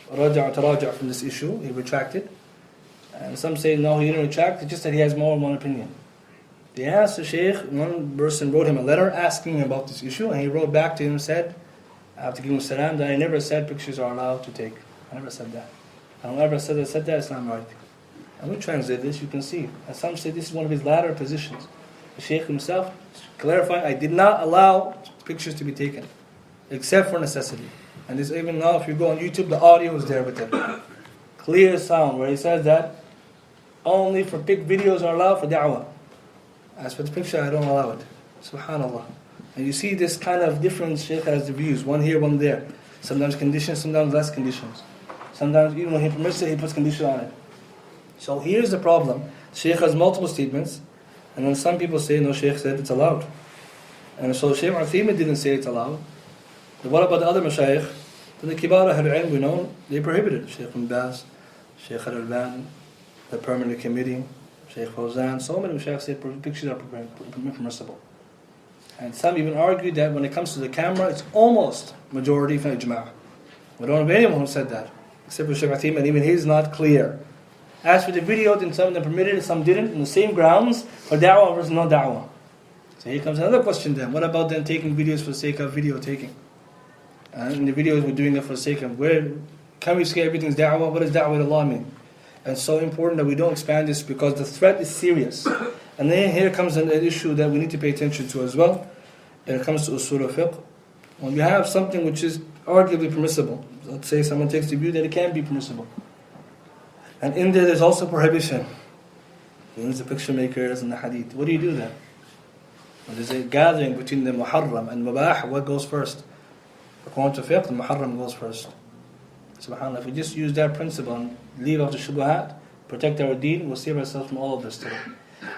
taraja from this issue, he retracted. And some say no, he didn't retract, it's just that he has more than one opinion. They asked the Shaykh, one person wrote him a letter asking him about this issue, and he wrote back to him and said, after giving him salam, that I never said pictures are allowed to take. I never said that. And whoever said that, it's not right. And we translate this, you can see. And some say this is one of his latter positions. The Shaykh himself clarifying, I did not allow pictures to be taken, except for necessity. And this, even now, if you go on YouTube, the audio is there with it. Clear sound, where he says that only for pic videos are allowed for da'wah. As for the picture, I don't allow it. Subhanallah. And you see this kind of difference. Shaykh has the views, one here, one there. Sometimes conditions, sometimes less conditions. Sometimes even when he permits it, he puts conditions on it. So here's the problem. Shaykh has multiple statements, and then some people say, no, Shaykh said it's allowed. And so Shaykh Uthaymeen didn't say it's allowed. But what about the other mashayikh? The kibar al-ilm, we know, they prohibited. Shaykh Ibn Baz, Shaykh al-Albani, the permanent committee, Shaykh Fawzan, so many mashayikh say pictures are permissible. And some even argue that when it comes to the camera, it's almost majority from ijma'. We don't have anyone who said that, except for Shaykh Uthaymeen, and even he's not clear. As for the video, then some of them permitted it, some didn't, on the same grounds, for da'wah versus no da'wah. So here comes another question then. What about then taking videos for the sake of video taking? And in the videos we're doing it for the sake of, where can we say everything's da'wah? What does da'wah to Allah mean? And it's so important that we don't expand this because the threat is serious. And then here comes an issue that we need to pay attention to as well. And it comes to usul al-fiqh. When you have something which is arguably permissible, let's say someone takes the view that it can be permissible. And in there's also prohibition. There's the picture makers and the hadith. What do you do then? When there's a gathering between the muharram and mubah, what goes first? According to fiqh, the muharram goes first. SubhanAllah, if we just use that principle and leave off the shubuhat, protect our deen, we'll save ourselves from all of this today.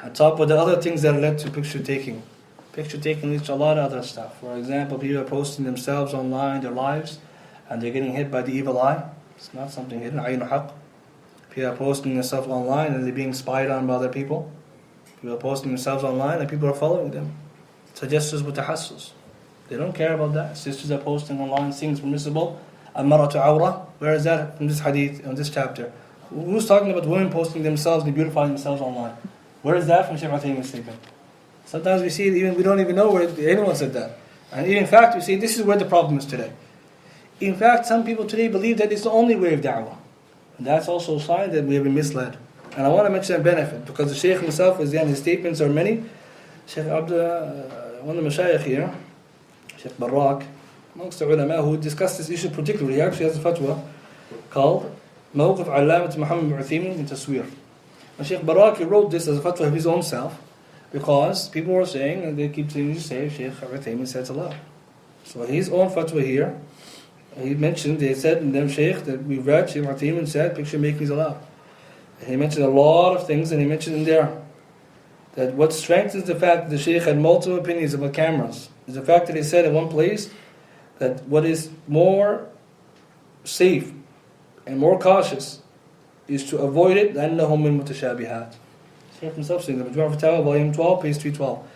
On top of the other things that led to picture taking. Picture taking leads to a lot of other stuff. For example, people are posting themselves online, their lives, and they're getting hit by the evil eye. It's not something hidden. Ayn haqq. People are posting themselves online and they're being spied on by other people. People are posting themselves online and people are following them. Tajassus wa tahassus. They don't care about that. Sisters are posting online things permissible. Al-maratu awra. Where is that from this hadith, in this chapter? Who's talking about women posting themselves and beautifying themselves online? Where is that from Shaykh Uthaymeenn's statement? Sometimes we see it, even we don't even know where anyone said that. And in fact, we see this is where the problem is today. In fact, some people today believe that it's the only way of da'wah. And that's also a sign that we have been misled. And I want to mention a benefit, because the Shaykh himself, his statements are many. Shaykh Abdul, one of the Mashaykh here, Shaykh Barak, amongst the ulama who discussed this issue particularly, he actually has a fatwa called Mawqif Allamat Muhammad bin Salih in Taswir. And Shaykh Barak, he wrote this as a fatwa of his own self, because people were saying, and they keep saying, you say, Shaykh Uthaymin said Allah. So his own fatwa here, he mentioned, they said in them, Shaykh, that we read, Shaykh Uthaymin said, picture making is allowed. And he mentioned a lot of things, and he mentioned in there that what strengthens the fact that the Shaykh had multiple opinions about cameras is the fact that he said in one place that what is more safe and more cautious is to avoid it, لأنه من متشابهات. Shaykh himself saying, the Majmu' Fatawa, volume 12, page 312.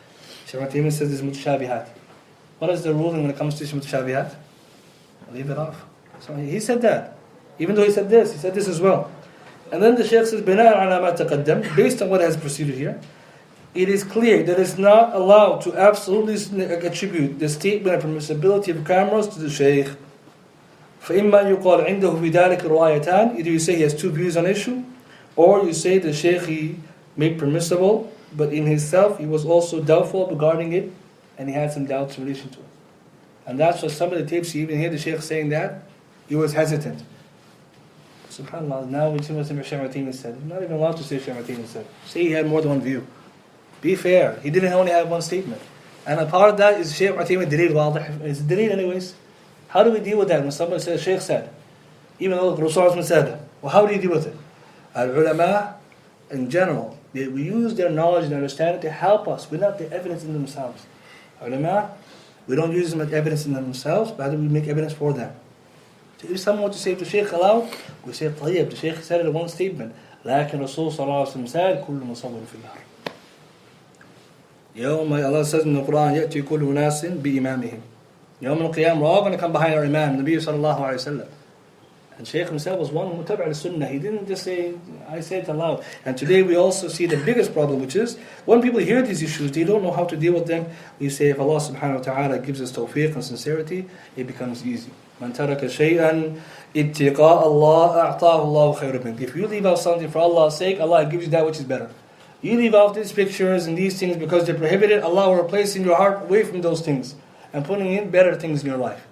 Shaykh Uthaymin says this is mutashabihat. What is the ruling when it comes to mutashabihat? Leave it off. So he said that. Even though he said this as well. And then the Shaykh says, بناء على ما تقدم, based on what has proceeded here, it is clear that it's not allowed to absolutely attribute the statement of permissibility of cameras to the Shaykh. فإما يقال عنده في ذلك روايتان, either you say he has two views on issue, or you say the Shaykh he made permissible, but in himself he was also doubtful regarding it, and he had some doubts in relation to it. And that's why some of the tapes you even hear the Shaykh saying that he was hesitant. SubhanAllah, now we see what Shaykh Uthaymin said. You're not even allowed to say Shaykh Uthaymin said. Say he had more than one view. Be fair. He didn't only have one statement. And a part of that is Shaykh Uthaymin dalil wadih. It's dalil anyways. How do we deal with that when somebody says Shaykh said? Even though Rasul said that. Well, how do you deal with it? Al-ulama, in general, we use their knowledge and understanding to help us, without the evidence in themselves. Ulama, we don't use them as evidence in themselves, rather we make evidence for them. So if someone wants to say to Shaykh allowed, we say طيب, the Shaykh said it in one statement. لكن Rasul sallallahu alaihi wasallam said, كل مصور في النار. يوم Allah says in the Quran, يأتي كل أناس بإمامهم. يوم القيامة, we're all going to come behind our Imam, Nabi sallallahu alaihi wasallam. And Shaykh himself was one who tabi'a al-sunnah. He didn't just say, I say it aloud. And today we also see the biggest problem, which is, when people hear these issues, they don't know how to deal with them. We say, if Allah subhanahu wa ta'ala gives us tawfiq and sincerity, it becomes easy. Man taraka shay'an ittiqa Allah a'tahu Allah khayran min. If you leave out something for Allah's sake, Allah gives you that which is better. You leave out these pictures and these things because they're prohibited, Allah will replace in your heart away from those things and putting in better things in your life.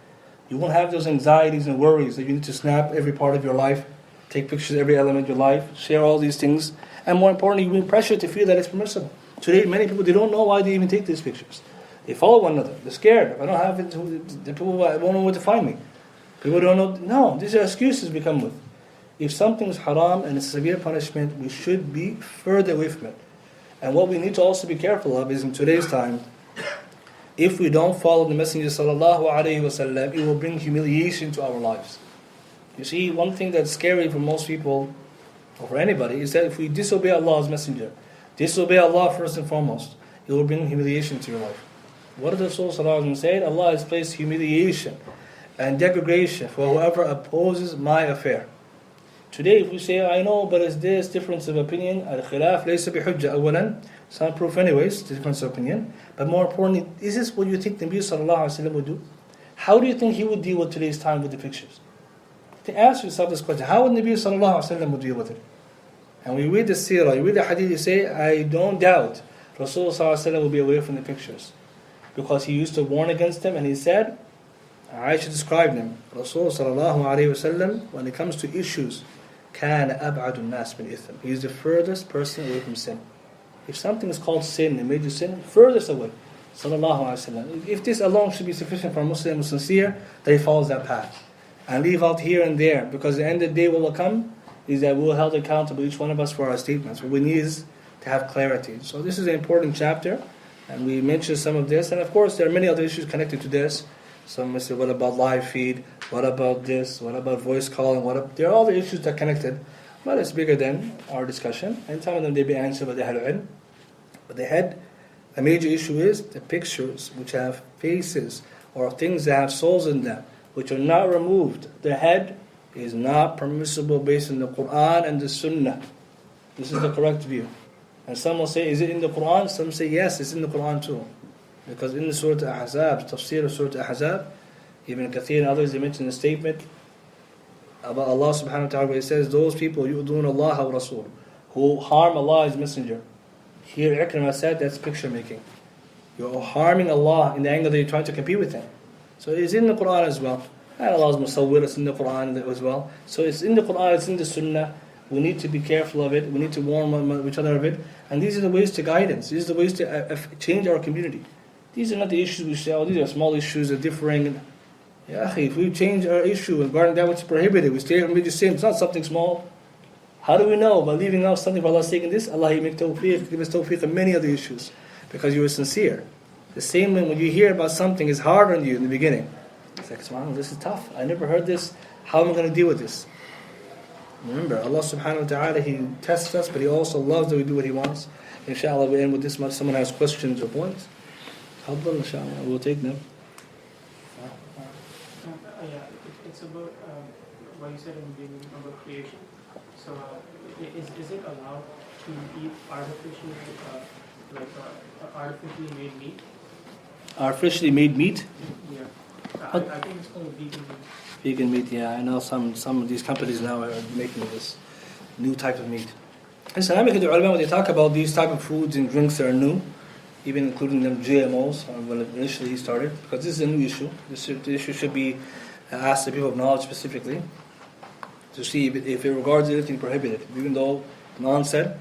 You won't have those anxieties and worries that you need to snap every part of your life, take pictures of every element of your life, share all these things, and more importantly, you've been pressured to feel that it's permissible. Today, many people, they don't know why they even take these pictures. They follow one another. They're scared. If I don't have it, the people won't know where to find me. People don't know. No, these are excuses we come with. If something is haram and it's a severe punishment, we should be further away from it. And what we need to also be careful of is in today's time, if we don't follow the Messenger sallallahu alaihi wasallam, it will bring humiliation to our lives. You see, one thing that's scary for most people, or for anybody, is that if we disobey Allah's Messenger, disobey Allah first and foremost, it will bring humiliation to your life. What did the Rasul sallallahu alaihi wasallam say? Allah has placed humiliation and degradation for whoever opposes my affair. Today if we say, I know, but it's this difference of opinion, al-khilaf laysa bihujja awalan, it's not proof anyways, difference of opinion. But more importantly, is this what you think the Nabi sallallahu alayhi wa sallam would do? How do you think he would deal with today's time with the pictures? To ask yourself this question, how would Nabi sallallahu alayhi wa sallam would deal with it? And we read the seerah, you read the hadith, you say, I don't doubt Rasulullah sallallahu alayhi wa sallam will be away from the pictures. Because he used to warn against them, and he said, Aisha described him, Rasulullah sallallahu alayhi wa sallam, when it comes to issues, كان أبعد الناس بالإثم. He is the furthest person away from sin. If something is called sin, a major sin, furthest away. Sallallahu alayhi wa sallam. If this alone should be sufficient for a Muslim who is sincere, that he follows that path. And leave out here and there, because at the end of the day what will come is that we will held accountable, each one of us, for our statements. What we need is to have clarity. So this is an important chapter, and we mentioned some of this. And of course there are many other issues connected to this. Some may say, what about live feed? What about this? What about voice calling? There are all the issues that are connected, but it's bigger than our discussion. And some of them, they'll be answered by the Ahlul Ilm. But a major issue is the pictures which have faces or things that have souls in them, which are not removed. The head is not permissible based on the Quran and the Sunnah. This is the correct view. And some will say, is it in the Quran? Some say, yes, it's in the Quran too. Because in the Surah Al-Ahzab, tafsir of Surah Al-Ahzab, Ibn Kathir and others, they mention a statement about Allah subhanahu wa ta'ala where it says, those people, yu'dun Allah wa Rasul, who harm Allah His Messenger. Here Ikrimah said, that's picture making. You're harming Allah in the angle that you're trying to compete with Him. So it's in the Quran as well. And Allah's Musawwir is in the Quran as well. So it's in the Quran, it's in the Sunnah. We need to be careful of it. We need to warn each other of it. And these are the ways to guidance. These are the ways to change our community. These are not the issues we say, oh, these are small issues, they're differing. Yeah, if we change our issue regarding that which is prohibited, we stay from the same, it's not something small. How do we know? By leaving out something for Allah's sake in this, Allah, He make tawfiq, give us tawfiq in many other issues. Because you were sincere. The same when you hear about something is hard on you in the beginning. It's like, subhanAllah, this is tough. I never heard this. How am I going to deal with this? Remember, Allah subhanahu wa ta'ala, He tests us, but He also loves that we do what He wants. Inshallah, we end with this much. Someone has questions or points? Inshallah, we'll take them. It's about what you said in the beginning about creation. So, is it allowed to eat artificially made meat? Artificially made meat? Yeah. I think it's called vegan meat. Vegan meat, yeah. I know some of these companies now are making this new type of meat. Islamically, the ulama, when they talk about these type of foods and drinks that are new, even including them GMOs, when initially he started, because this is a new issue. The issue should be asked to people of knowledge specifically, to see if it regards anything prohibited. Even though Nan said,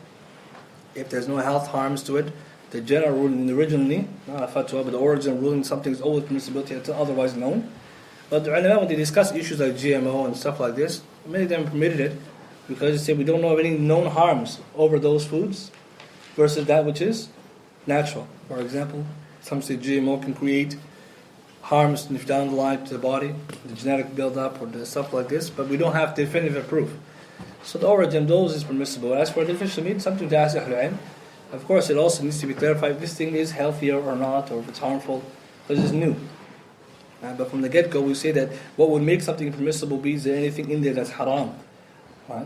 if there's no health harms to it, the general ruling originally, not a fatwa, but the origin ruling, something is always permissibility until otherwise known. But the ulama, when they discuss issues like GMO and stuff like this, many of them permitted it, because they say we don't know of any known harms over those foods versus that which is natural. For example, some say GMO can create harms down the line to the body, the genetic build-up or the stuff like this, but we don't have definitive proof. So the origin of those is permissible. As for artificial meat, something to ask Ahlul Ilm. Of course, it also needs to be clarified if this thing is healthier or not, or if it's harmful, because it's new. But from the get-go, we say that what would make something permissible be, is there anything in there that's haram?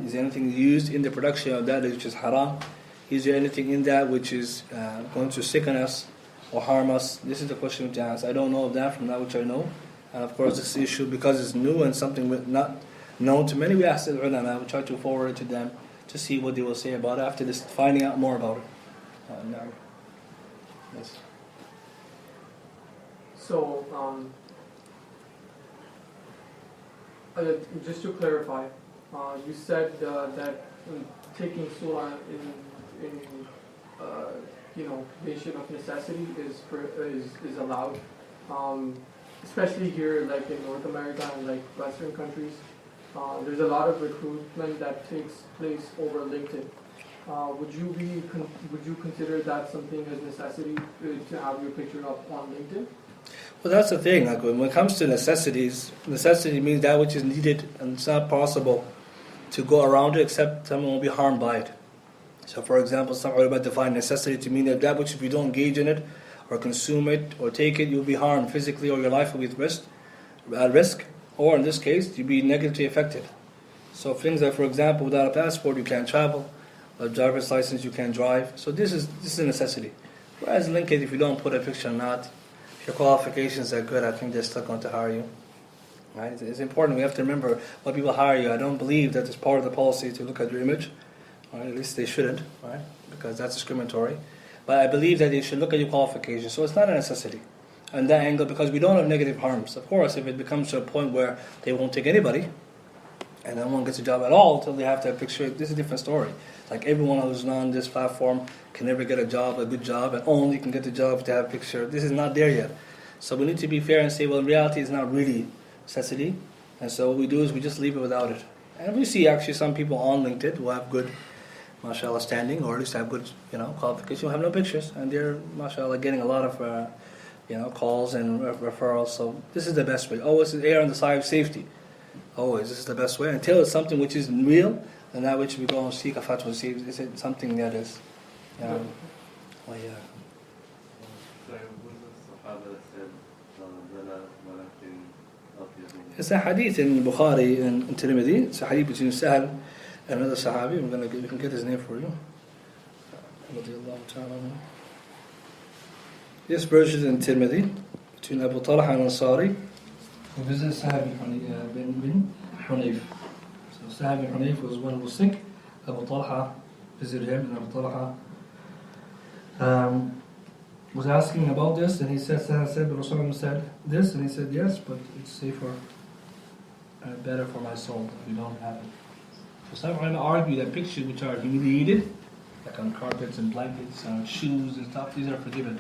Is there anything used in the production of that which is haram? Is there anything in that which is going to sicken us or harm us? This is the question to ask. I don't know of that from that which I know. And of course, this issue, because it's new and something not known to many, we ask the ulama, we try to forward it to them to see what they will say about it after this, finding out more about it. No. Yes. So, just to clarify, you said that taking surah in nation of necessity is allowed, especially here, like in North America and like Western countries. There's a lot of recruitment that takes place over LinkedIn. Would you consider that something as necessity to have your picture up on LinkedIn? Well, that's the thing. Like when it comes to necessities, necessity means that which is needed, and it's not possible to go around it except someone will be harmed by it. So, for example, some ulama define necessity to mean that which, if you don't engage in it, or consume it, or take it, you'll be harmed physically, or your life will be at risk, or in this case, you'll be negatively affected. So things like, for example, without a passport you can't travel, a driver's license you can't drive. So this is a necessity. Whereas LinkedIn, if you don't put a picture or not, if your qualifications are good, I think they're still going to hire you. Right? It's important. We have to remember when people hire you. I don't believe that it's part of the policy to look at your image. Right? At least they shouldn't, right? Because that's discriminatory. But I believe that they should look at your qualifications. So it's not a necessity. And that angle, because we don't have negative harms. Of course, if it becomes to a point where they won't take anybody, and no one gets a job at all until they have to have a picture, this is a different story. Like everyone who's on this platform can never get a job, a good job, and only can get the job if they have a picture. This is not there yet. So we need to be fair and say, well, in reality, it's not really necessity. And so what we do is we just leave it without it. And we see actually some people on LinkedIn who have good, mashallah, standing, or at least have good, qualifications, who have no pictures, and they're, mashallah, getting a lot of, calls and referrals. So this is the best way. Always err on the side of safety. Always, this is the best way. Until it's something which is real, and that which we go and seek a fatwa, see is it something that is. So was the Sahaba that said, It's a hadith in Bukhari and Tirmidhi. It's a hadith between Sahal and another Sahabi. We can get his name for you. This version is in Tirmidhi between Abu Talha and Ansari, who visited Sahabi bin Hunayf. So Sahabi bin Hunayf was one who was sick. Abu Talha visited him, and Abu Talha was asking about this, and he said, Rasulullah said this, and he said yes, but it's safer, better for my soul if you don't have it. So some ulama argue that pictures which are humiliated, like on carpets and blankets, on shoes and stuff, these are forgiven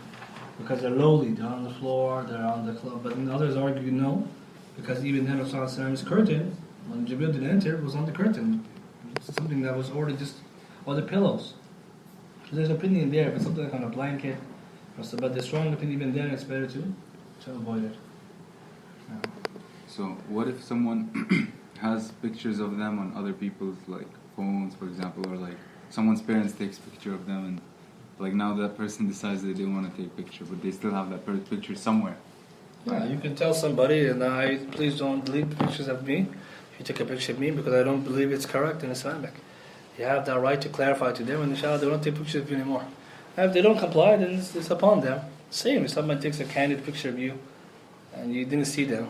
because they're lowly, they're on the floor, they're on the club. But then others argue no, because even then Rasulullah's curtain, when Jibril didn't enter, was on the curtain. It's something that was ordered just, or the pillows. So there's an opinion there, but something like on a blanket. But the strong opinion even then, it's better to avoid it. So what if someone has pictures of them on other people's phones, for example, or someone's parents takes a picture of them, and now that person decides they didn't want to take a picture, but they still have that picture somewhere. Yeah, you can tell somebody, and please don't delete pictures of me if you take a picture of me, because I don't believe it's correct in Islamic. You have that right to clarify to them, and inshallah they won't take pictures of you anymore. And if they don't comply, then it's upon them. Same, if someone takes a candid picture of you and you didn't see them,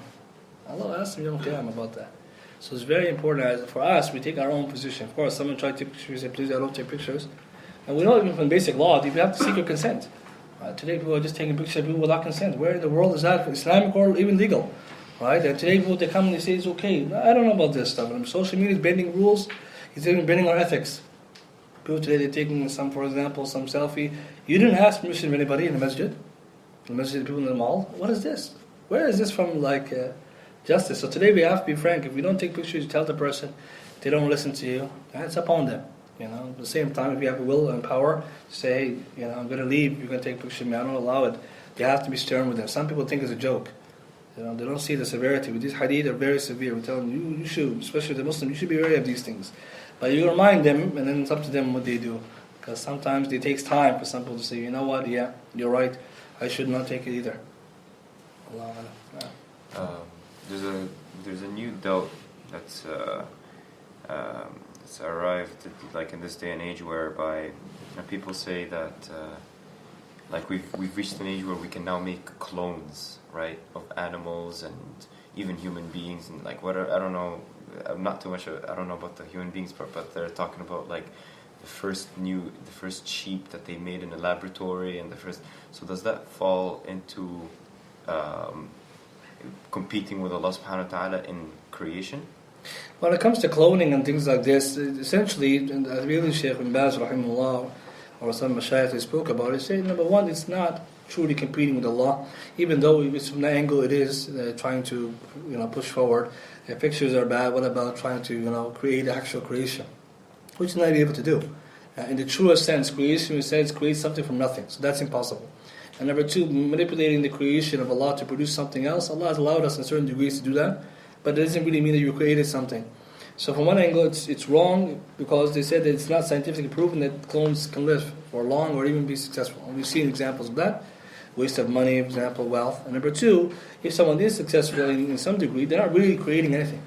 Allah asked them, you don't care about that. So it's very important, for us, we take our own position. Of course, someone tried to take pictures, we say, please, I don't take pictures. And we know even from basic law, you have to seek your consent. Today people are just taking pictures of people without consent. Where in the world is that? Islamic or even legal? Right? And today people, they come and they say it's okay. I don't know about this stuff. And social media is bending rules. It's even bending our ethics. People today, they're taking for example, some selfie. You didn't ask permission of anybody in the masjid. The masjid, people in the mall. What is this? Where is this from, justice? So today we have to be frank. If we don't take pictures, you tell the person, they don't listen to you, it's upon them. At the same time, if you have will and power, say, hey, I'm going to leave, you're going to take a picture of me, I don't allow it. You have to be stern with them. Some people think it's a joke. They don't see the severity. But these hadith are very severe. We tell them, you should, especially the Muslim, you should be wary of these things. But you remind them, and then it's up to them what they do. Because sometimes it takes time for some people to say, you know what, yeah, you're right, I should not take it either. Allah Allah. There's a new doubt that's arrived in this day and age, whereby people say that we've reached an age where we can now make clones, right, of animals and even human beings, and whatever. I don't know. I'm not too much. I don't know about the human beings part, but they're talking about the first sheep that they made in a laboratory, and the first. So does that fall into competing with Allah Subhanahu wa Taala in creation? When it comes to cloning and things like this, essentially, and I really Shaykh Ibn Baz, rahimahullah, or some Mashaykh spoke about it, say, number one, it's not truly competing with Allah, even though from the angle it is trying to push forward. If pictures are bad, what about trying to create actual creation, which you're not able to do. In the truest sense, creation, we say, create something from nothing, so that's impossible. And number two, manipulating the creation of Allah to produce something else, Allah has allowed us in certain degrees to do that, but it doesn't really mean that you created something. So from one angle, it's wrong, because they said that it's not scientifically proven that clones can live for long or even be successful. And we've seen examples of that. Waste of money, for example, wealth. And number two, if someone is successful in some degree, they're not really creating anything.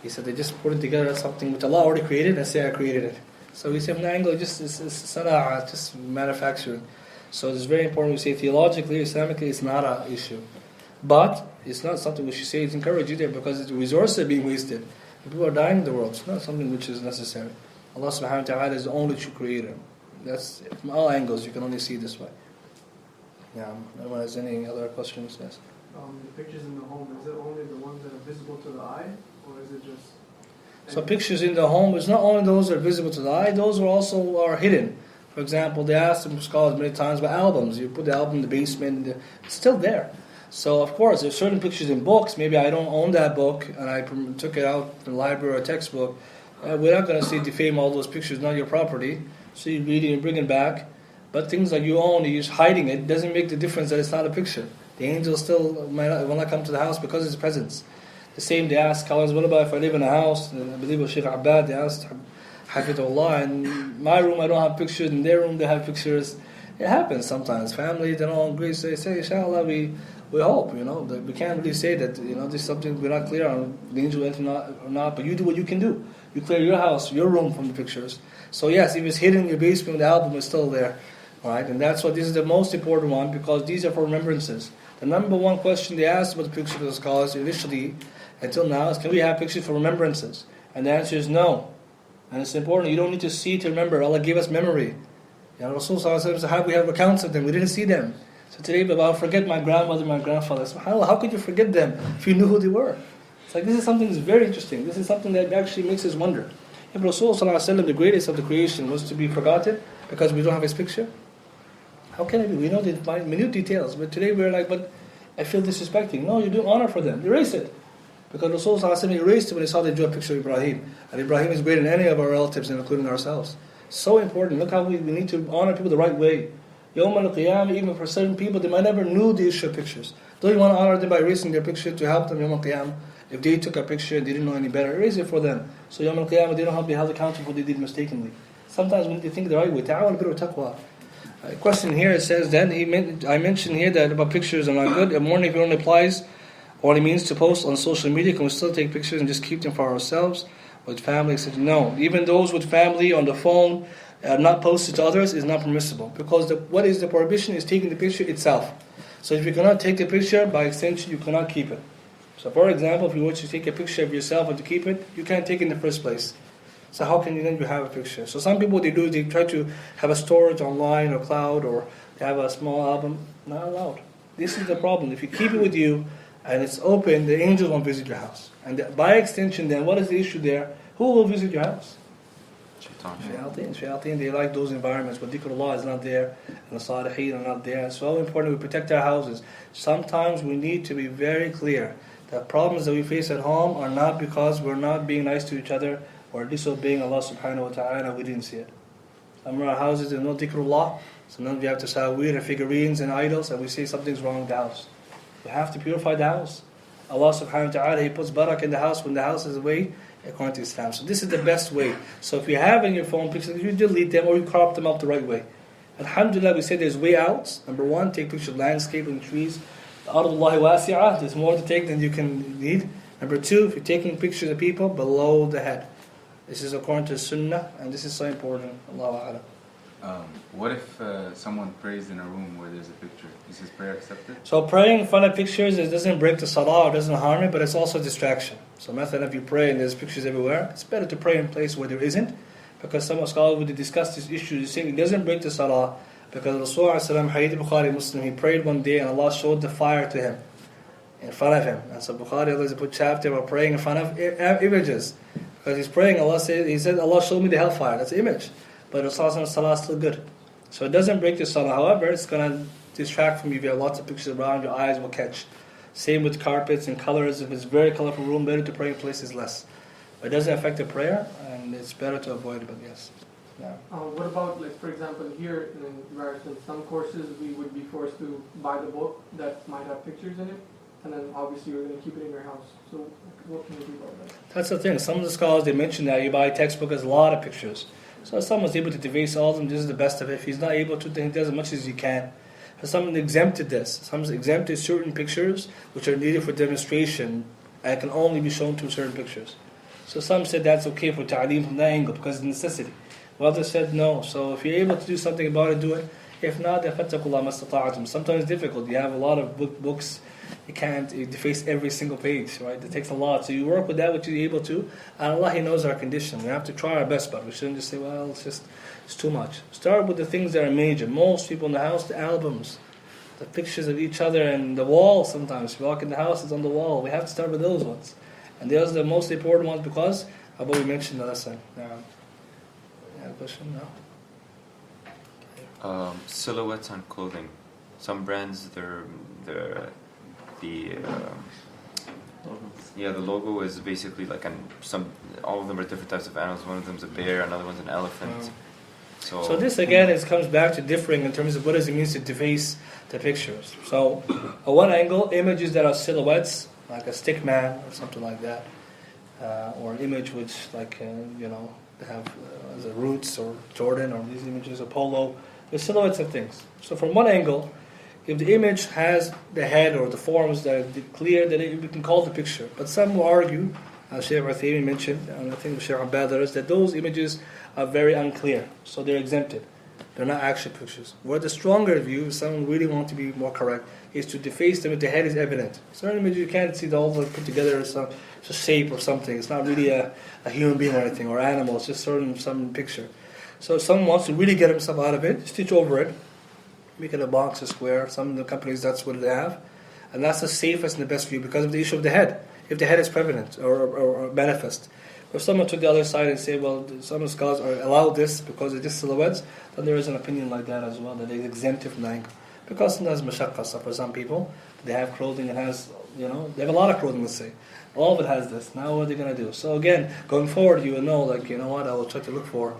He said they just put it together as something which Allah already created and say I created it. So we say from the angle, it's sana'ah, just manufacturing. So it's very important we say theologically, Islamically, it's not an issue. But it's not something we should say is encouraged either because the resources are being wasted. People are dying in the world. It's not something which is necessary. Allah subhanahu wa ta'ala is the only true creator. That's from all angles, you can only see this way. Yeah, anyone has any other questions? Yes. The pictures in the home, is it only the ones that are visible to the eye, or is it just... So pictures in the home, it's not only those that are visible to the eye, those are also are hidden. For example, they asked some scholars many times about albums. You put the album in the basement, it's still there. So of course, there's certain pictures in books. Maybe I don't own that book, and I took it out from the library or a textbook. We're not going to say defame all those pictures, not your property. So you read it and bring it back. But things that you own, you're just hiding it, doesn't make the difference that it's not a picture. The angel still will not come to the house because of his presence. The same, they asked scholars, what about if I live in a house? I believe it was Shaykh Abbad, they asked, Hafidullah, in my room I don't have pictures, in their room they have pictures. It happens sometimes. Family, they don't agree, so they say, inshallah, we hope, we can't really say that, this is something we're not clear on, the angel went or not, but you do what you can do. You clear your house, your room from the pictures. So yes, if it's hidden in your basement, the album is still there. Right? And that's why this is the most important one, because these are for remembrances. The number one question they asked about the pictures of the scholars initially, until now, is can we have pictures for remembrances? And the answer is no. And it's important, you don't need to see to remember. Allah gave us memory. Rasul said, we have accounts of them, we didn't see them. So today, I'll forget my grandmother, my grandfather. SubhanAllah, how could you forget them if you knew who they were? It's like, this is something that's very interesting. This is something that actually makes us wonder. If Rasul, the greatest of the creation, was to be forgotten because we don't have his picture, how can it be? We know the minute details, but today we're like, but I feel disrespecting. No, you do honor for them. Erase it. Because Rasul erased it when he saw they drew a picture of Ibrahim. And Ibrahim is greater than any of our relatives, including ourselves. So important. Look how we need to honor people the right way. Yawm al-Qiyamah, even for certain people, they might never knew the issue of pictures. Don't you want to honor them by erasing their picture to help them Yawm al-Qiyamah? If they took a picture and they didn't know any better, erase it for them. So Yawm al-Qiyamah, they don't have to be held accountable for what they did mistakenly. Sometimes we need to think the right way. Ta'awal bir taqwa. A question here, it says then, I mentioned here that about pictures are not good. I'm wondering if it only applies or only means to post on social media. Can we still take pictures and just keep them for ourselves with family? Etc. No. Even those with family on the phone, not posted to others, is not permissible. Because what is the prohibition is taking the picture itself. So if you cannot take the picture, by extension, you cannot keep it. So for example, if you want to take a picture of yourself and to keep it, you can't take it in the first place. So how can you then have a picture? So some people, they try to have a storage online or cloud, or they have a small album. Not allowed. This is the problem. If you keep it with you and it's open, the angels won't visit your house. And by extension then, what is the issue there? Who will visit your house? Shayateen, they like those environments, but dhikrullah is not there, and the saliheen are not there. It's so important we protect our houses. Sometimes we need to be very clear that problems that we face at home are not because we're not being nice to each other, or disobeying Allah subhanahu wa ta'ala, we didn't see it. Some of our houses, there's no dhikrullah. Sometimes we have to sell weird figurines and idols, and we say something's wrong with the house. We have to purify the house. Allah subhanahu wa ta'ala, He puts barakah in the house when the house is away, according to Islam. So this is the best way. So if you have in your phone pictures, you delete them or you crop them up the right way. Alhamdulillah, we say there's way outs. Number one, take pictures of landscape and trees. Ardullahi wasi'ah, there's more to take than you can need. Number two, if you're taking pictures of people, below the head. This is according to Sunnah, and this is so important. Allahu A'lam. What if someone prays in a room where there's a picture? Is his prayer accepted? So praying in front of pictures, it doesn't break the salah or doesn't harm it, but it's also a distraction. So if you pray and there's pictures everywhere, it's better to pray in a place where there isn't, because some scholars would discuss this issue, they say it doesn't break the salah, because Rasulullah Hadith Bukhari Muslim, he prayed one day and Allah showed the fire to him, in front of him. And so Bukhari, there's a put chapter about praying in front of images. Because he's praying, he said, Allah showed me the hellfire. That's the image. But Rasulullah's salah is still good. So it doesn't break the salah. However, it's going to distract from you. If you have lots of pictures around, your eyes will catch. Same with carpets and colors. If it's a very colorful room, better to pray in places less. But it doesn't affect the prayer, and it's better to avoid it, but yes. Yeah. What about, like, for example, here in American, some courses we would be forced to buy the book that might have pictures in it, and then obviously you're going to keep it in your house. So what can you do about that? That's the thing. Some of the scholars, they mention that you buy a textbook has a lot of pictures. So if someone's able to deface all of them, this is the best of it. If he's not able to, then he does as much as he can. For someone exempted this. Someone's exempted certain pictures which are needed for demonstration and can only be shown to certain pictures. So some said that's okay for ta'aleem from that angle because it's necessity. Others said no. So if you're able to do something about it, do it. If not, then فَاتَّقُوا اللَّهَ مَا اسْتَطَعْتُمْ. Sometimes it's difficult. You have a lot of books. You can't deface every single page, right? It takes a lot. So you work with that which you're able to. And Allah, He knows our condition. We have to try our best, but we shouldn't just say, well, it's too much. Start with the things that are major. Most people in the house, the albums, the pictures of each other, and the wall sometimes. You walk in the house, it's on the wall. We have to start with those ones. And those are the most important ones because of what we mentioned in the lesson. You have a question? No? Silhouettes on clothing. Some brands, the logo is basically like all of them are different types of animals. One of them's a bear, another one's an elephant. So this again comes back to differing in terms of what does it mean to deface the pictures. So at one angle, images that are silhouettes, like a stick man or something like that, or an image which like they have the roots or Jordan or these images of polo. The silhouettes of things. So from one angle, if the image has the head or the forms that are clear, then we can call the picture. But some will argue, as Shaykh al-Uthaymeen mentioned, and I think Shaykh Muhammad that those images are very unclear, so they're exempted. They're not actual pictures. Where the stronger view, if someone really wants to be more correct, is to deface them if the head is evident. Certain images you can't see the whole put together as a shape or something. It's not really a human being or anything, or animal. It's just some picture. So if someone wants to really get himself out of it, stitch over it, make it a box, a square. Some of the companies, that's what they have. And that's the safest and the best view because of the issue of the head. If the head is prevalent or manifest. If someone took the other side and say, well, some scholars are allowed this because it's just silhouettes, then there is an opinion like that as well, that they exempt it from the angle. Because sometimes mashaqqa, so for some people, they have clothing that has, they have a lot of clothing, let's say. All of it has this. Now what are they going to do? So again, going forward, you will know, like, you know what, I will try to look for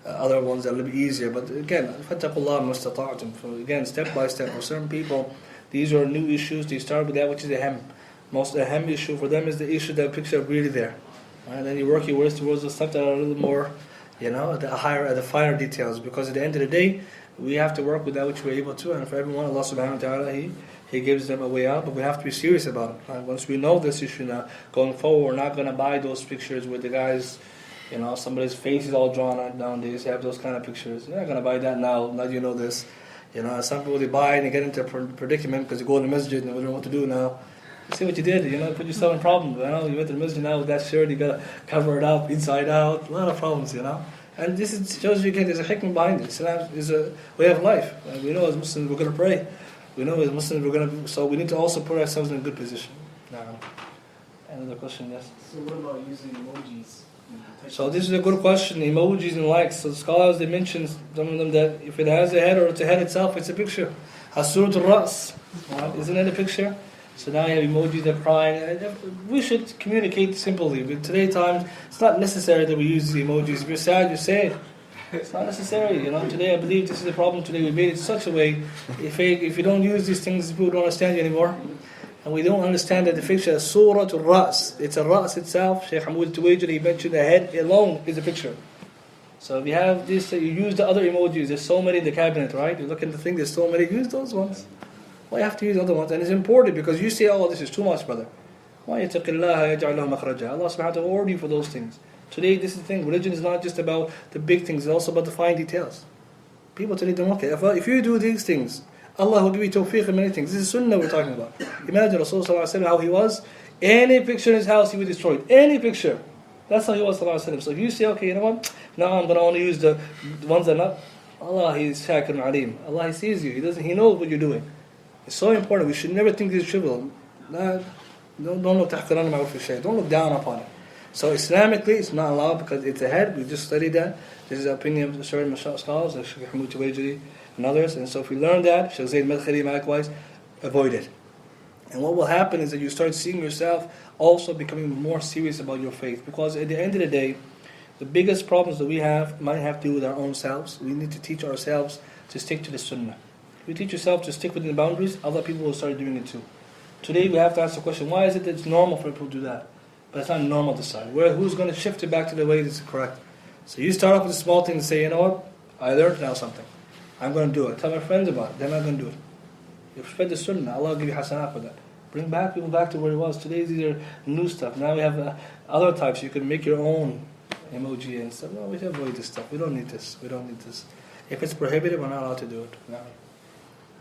other ones that are a little bit easier. But again, فَاتَّقُوا اللَّهَ مَا اسْتَطَعْتُمْ. So again, step by step, for certain people, these are new issues. They start with that which is the hem. Most ahem issue for them is the issue that picture really there. And then you work your way towards the stuff that are a little more, at the finer details. Because at the end of the day, we have to work with that which we're able to. And for everyone, Allah subhanahu wa ta'ala, He gives them a way out. But we have to be serious about it. Right? Once we know this issue now, going forward, we're not going to buy those pictures with the guys, somebody's face is all drawn on nowadays. You have those kind of pictures. You're not going to buy that now you know this. Some people, they buy and they get into a predicament because they go to the masjid and they don't know what to do now. You see what you did, put yourself in problems. You went to the masjid now with that shirt, you got to cover it up, inside out, a lot of problems, And this shows you again, there's a hikmah behind it. Islam is a way of life. We know as Muslims we're going to pray. We know as Muslims we're going to, so we need to also put ourselves in a good position. Now, another question, yes? So what about using emojis? So this is a good question, emojis and likes. So the scholars, they mention, some of them, that if it has a head or it's a head itself, it's a picture. As-surat al-Ras, isn't it a picture? So now you have emojis that are crying. We should communicate simply. But today times, it's not necessary that we use these emojis. If you're sad, you say it. It's not necessary. Today I believe this is the problem. Today we made it such a way. If you don't use these things, people don't understand you anymore. And we don't understand that the picture is Surah al-Ras. It's a Ras itself. Shaykh Muhammad bin Salih, he mentioned the head alone is a picture. So if you have this, you use the other emojis. There's so many in the cabinet, right? You look at the thing, there's so many. Use those ones. Why you have to use other ones? And it's important because you say, oh, this is too much, brother. Why يَتَقِ اللَّهَ يَجْعَلْ لَهُ مَخْرَجًا. Allah subhanahu wa ta'ala will order you for those things. Today, this is the thing. Religion is not just about the big things. It's also about the fine details. People today don't look at it. If you do these things, Allah will give you tawfiq in many things. This is sunnah we're talking about. Imagine Rasulullah how he was. Any picture in his house, he would destroy it. Any picture. That's how he was. So if you say, okay, you know what? Now I'm going to only use the ones that are not. Allah, He is Shaykh and Alim. Allah, He sees you. He knows what you're doing. It's so important. We should never think this is trivial. Don't look tahqiran ma'ruf al-shay. Don't look down upon it. So Islamically, it's not allowed because it's a head. We just studied that. This is the opinion of certain scholars, like Shaykh Muhammad bin Salih and others. And so if we learn that, Shaykh Zayd Madkhali likewise, avoid it. And what will happen is that you start seeing yourself also becoming more serious about your faith. Because at the end of the day, the biggest problems that we have might have to do with our own selves. We need to teach ourselves to stick to the sunnah. If you teach yourself to stick within the boundaries, other people will start doing it too. Today we have to ask the question, why is it that it's normal for people to do that? But it's not normal to decide. Who's going to shift it back to the way that's correct? So you start off with a small thing and say, you know what? I learned now something. I'm going to do it. Tell my friends about it. They're not going to do it. You spread the sunnah. Allah will give you hasanah for that. Bring back people back to where it was. Today these are new stuff. Now we have other types. You can make your own emoji and stuff. No, we should avoid this stuff. We don't need this. We don't need this. If it's prohibited, we're not allowed to do it. No.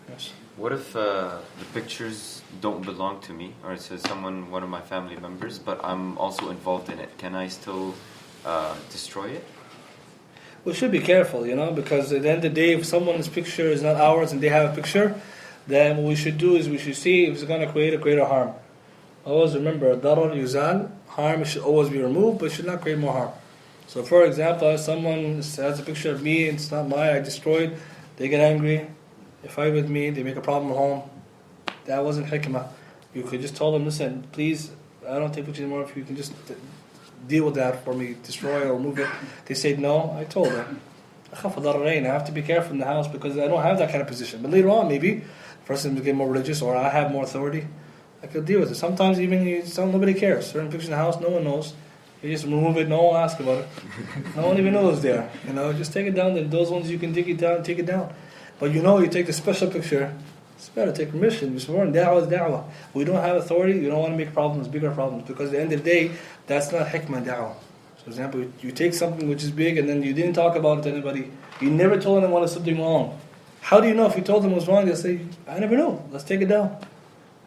Yes. What if the pictures don't belong to me, or it says one of my family members, but I'm also involved in it? Can I still destroy it? We should be careful, because at the end of the day, if someone's picture is not ours and they have a picture, then what we should do is we should see if it's going to create a greater harm. Always remember, darar yuzal, harm should always be removed, but it should not create more harm. So for example, if someone has a picture of me, it's not mine, I destroyed, they get angry, they fight with me, they make a problem at home. That wasn't hikmah. You could just tell them, listen, please, I don't take pictures anymore, if you can just deal with that for me, destroy or remove it. They said no, I told them. I have to be careful in the house because I don't have that kind of position. But later on, maybe, the person will get more religious or I have more authority, I could deal with it. Sometimes even nobody cares. Certain pictures in the house, no one knows. You just remove it, no one asks about it. No one even knows there. Just take it down. Those ones you can take it down. But you take the special picture, it's better take permission. Da'wah is da'wah. We don't have authority, you don't want to make problems, bigger problems. Because at the end of the day, that's not hikmah da'wah. So for example, you take something which is big and then you didn't talk about it to anybody. You never told anyone it's something wrong. How do you know if you told them it was wrong? They'll say, I never knew, let's take it down.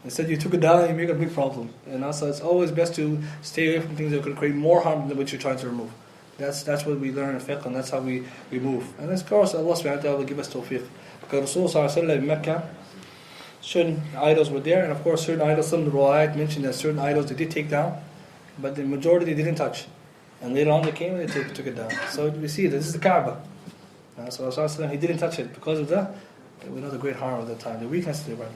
Instead you took it down and you make a big problem. And also it's always best to stay away from things that could create more harm than what you're trying to remove. That's what we learn in fiqh, and that's how we move. And of course Allah subhanahu wa ta'ala will give us tawfiq. Because Rasulullah in Mecca, certain idols were there, and of course certain idols, some of the riwayat mentioned that certain idols they did take down, but the majority they didn't touch. And later on they came and they took it down. So we see this is the Kaaba. So Rasulullah, he didn't touch it because of that. We know the great harm of the time, the weakness they were.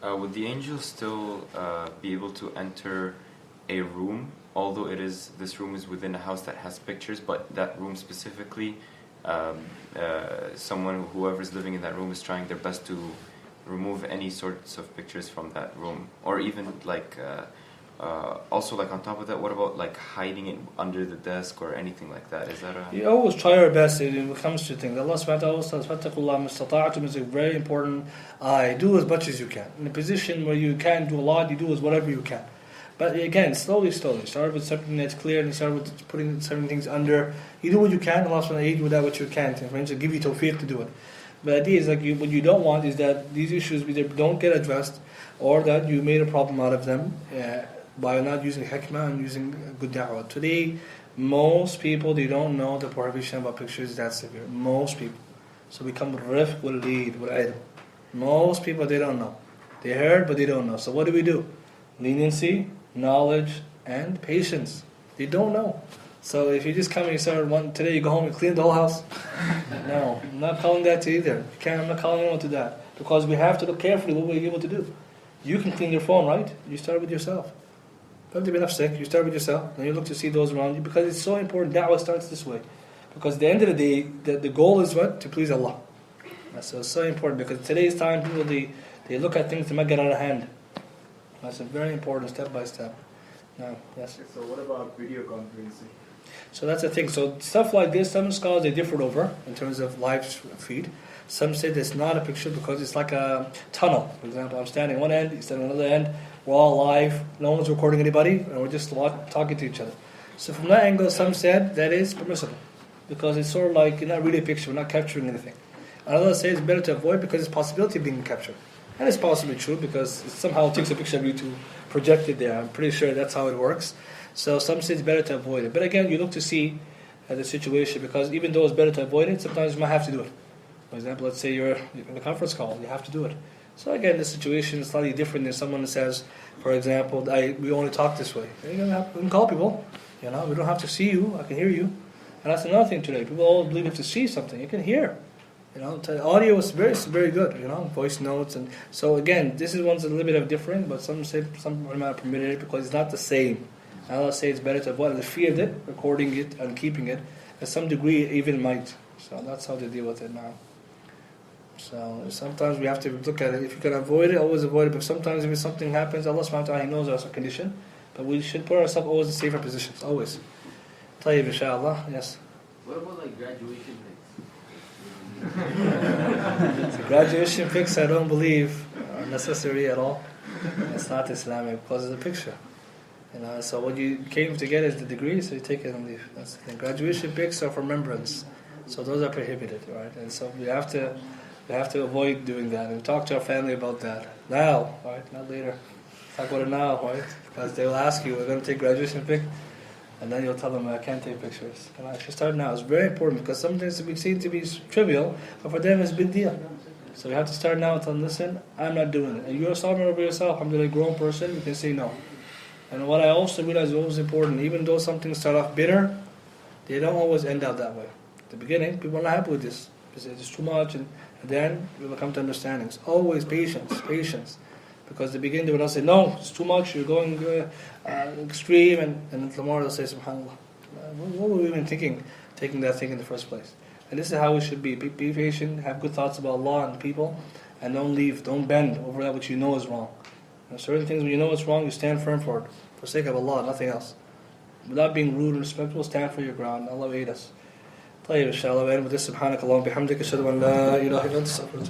Would the angels still be able to enter a room, although this room is within a house that has pictures, but that room specifically, whoever's living in that room is trying their best to remove any sorts of pictures from that room, or even also on top of that, what about hiding it under the desk or anything like that? Is that You always try your best when it comes to things. Allah subhanahu wa ta'ala says, "Fattakullah mastata'tum" is a very important. Do as much as you can. In a position where you can't do a lot, you do whatever you can. But again, slowly. Start with something that's clear, and you start with putting certain things under. You do what you can. Allah subhanahu wa ta'ala aid you with that what you can. For instance, give you tawfiq to do it. But the idea is what you don't want is that these issues either don't get addressed, or that you made a problem out of them by not using hikmah and using good da'wah. Today, most people, they don't know the prohibition about pictures that severe. Most people. So become rifq wal lead wal ilm. Most people, they don't know. They heard, but they don't know. So what do? Leniency, knowledge, and patience. They don't know. So if you just come and you start today, you go home and clean the whole house. No, I'm not calling that to either. I'm not calling anyone to that. Because we have to look carefully what we're able to do. You can clean your phone, right? You start with yourself. You start with yourself, then you look to see those around you, because it's so important. Da'wah starts this way. Because at the end of the day, the goal is what? To please Allah. So it's so important, because today's time, people, they look at things that might get out of hand. That's a very important step by step. Now, yes? So what about video conferencing? So that's the thing. So stuff like this, some scholars, they differ over in terms of live feed. Some say it's not a picture because it's like a tunnel. For example, I'm standing on one end, you're standing on the other end. We're all live. No one's recording anybody, and we're just talking to each other. So from that angle, some said that is permissible because it's sort of like not really a picture. We're not capturing anything. Others say it's better to avoid because it's possibility of being captured. And it's possibly true because it somehow takes a picture of you to project it there. I'm pretty sure that's how it works. So some say it's better to avoid it. But again, you look to see the situation, because even though it's better to avoid it, sometimes you might have to do it. For example, let's say you're in a conference call, you have to do it. So again, the situation is slightly different than someone that says, for example, we only talk this way. You can call people, we don't have to see you, I can hear you. And that's another thing today. People all believe you have to see something, you can hear. Audio is very, very good, voice notes. And so again, this is one's a little bit of different, but some say some are permitted it because it's not the same. Allah say it's better to avoid the fear of it, recording it and keeping it. To some degree, it even might. So that's how they deal with it now. So sometimes we have to look at it. If you can avoid it, always avoid it. But sometimes if something happens, Allah subhanahu wa ta'ala, He knows our condition. But we should put ourselves always in safer positions, always. Tayyib, inshallah, yes. What about graduation pics? Graduation pics, I don't believe, are not necessary at all. It's not Islamic because of the picture. So what you came to get is the degree, so you take it and leave. That's the thing. Graduation pics are for remembrance, so those are prohibited, right? And so we have to avoid doing that and talk to our family about that now, right? Not later. Talk about it now, right? Because they will ask you, we're going to take graduation pic, and then you'll tell them, I can't take pictures. And I should start now. It's very important because some things we seem to be trivial, but for them it's a big deal. So we have to start now and tell them, listen, I'm not doing it. And you're sovereign over yourself. I'm a grown person. You can say no. And what I also realize is always important, even though some things start off bitter, they don't always end out that way. At the beginning, people are not happy with this. They say it's too much, and then we will come to understandings. Always patience. Because the beginning they will not say, no, it's too much, you're going extreme, and then tomorrow they'll say, subhanAllah. What were we even thinking, taking that thing in the first place? And this is how we should be. Be patient, have good thoughts about Allah and people, and don't bend over that which you know is wrong. Certain things when you know it's wrong, you stand firm for it. For the sake of Allah, nothing else. Without being rude and respectful, stand for your ground. Allah will aid us. طيب إن شاء الله. وأنا بدي سبحانك اللهم بحمدك أشهد أن لا إله إلا أنت أستغفرك.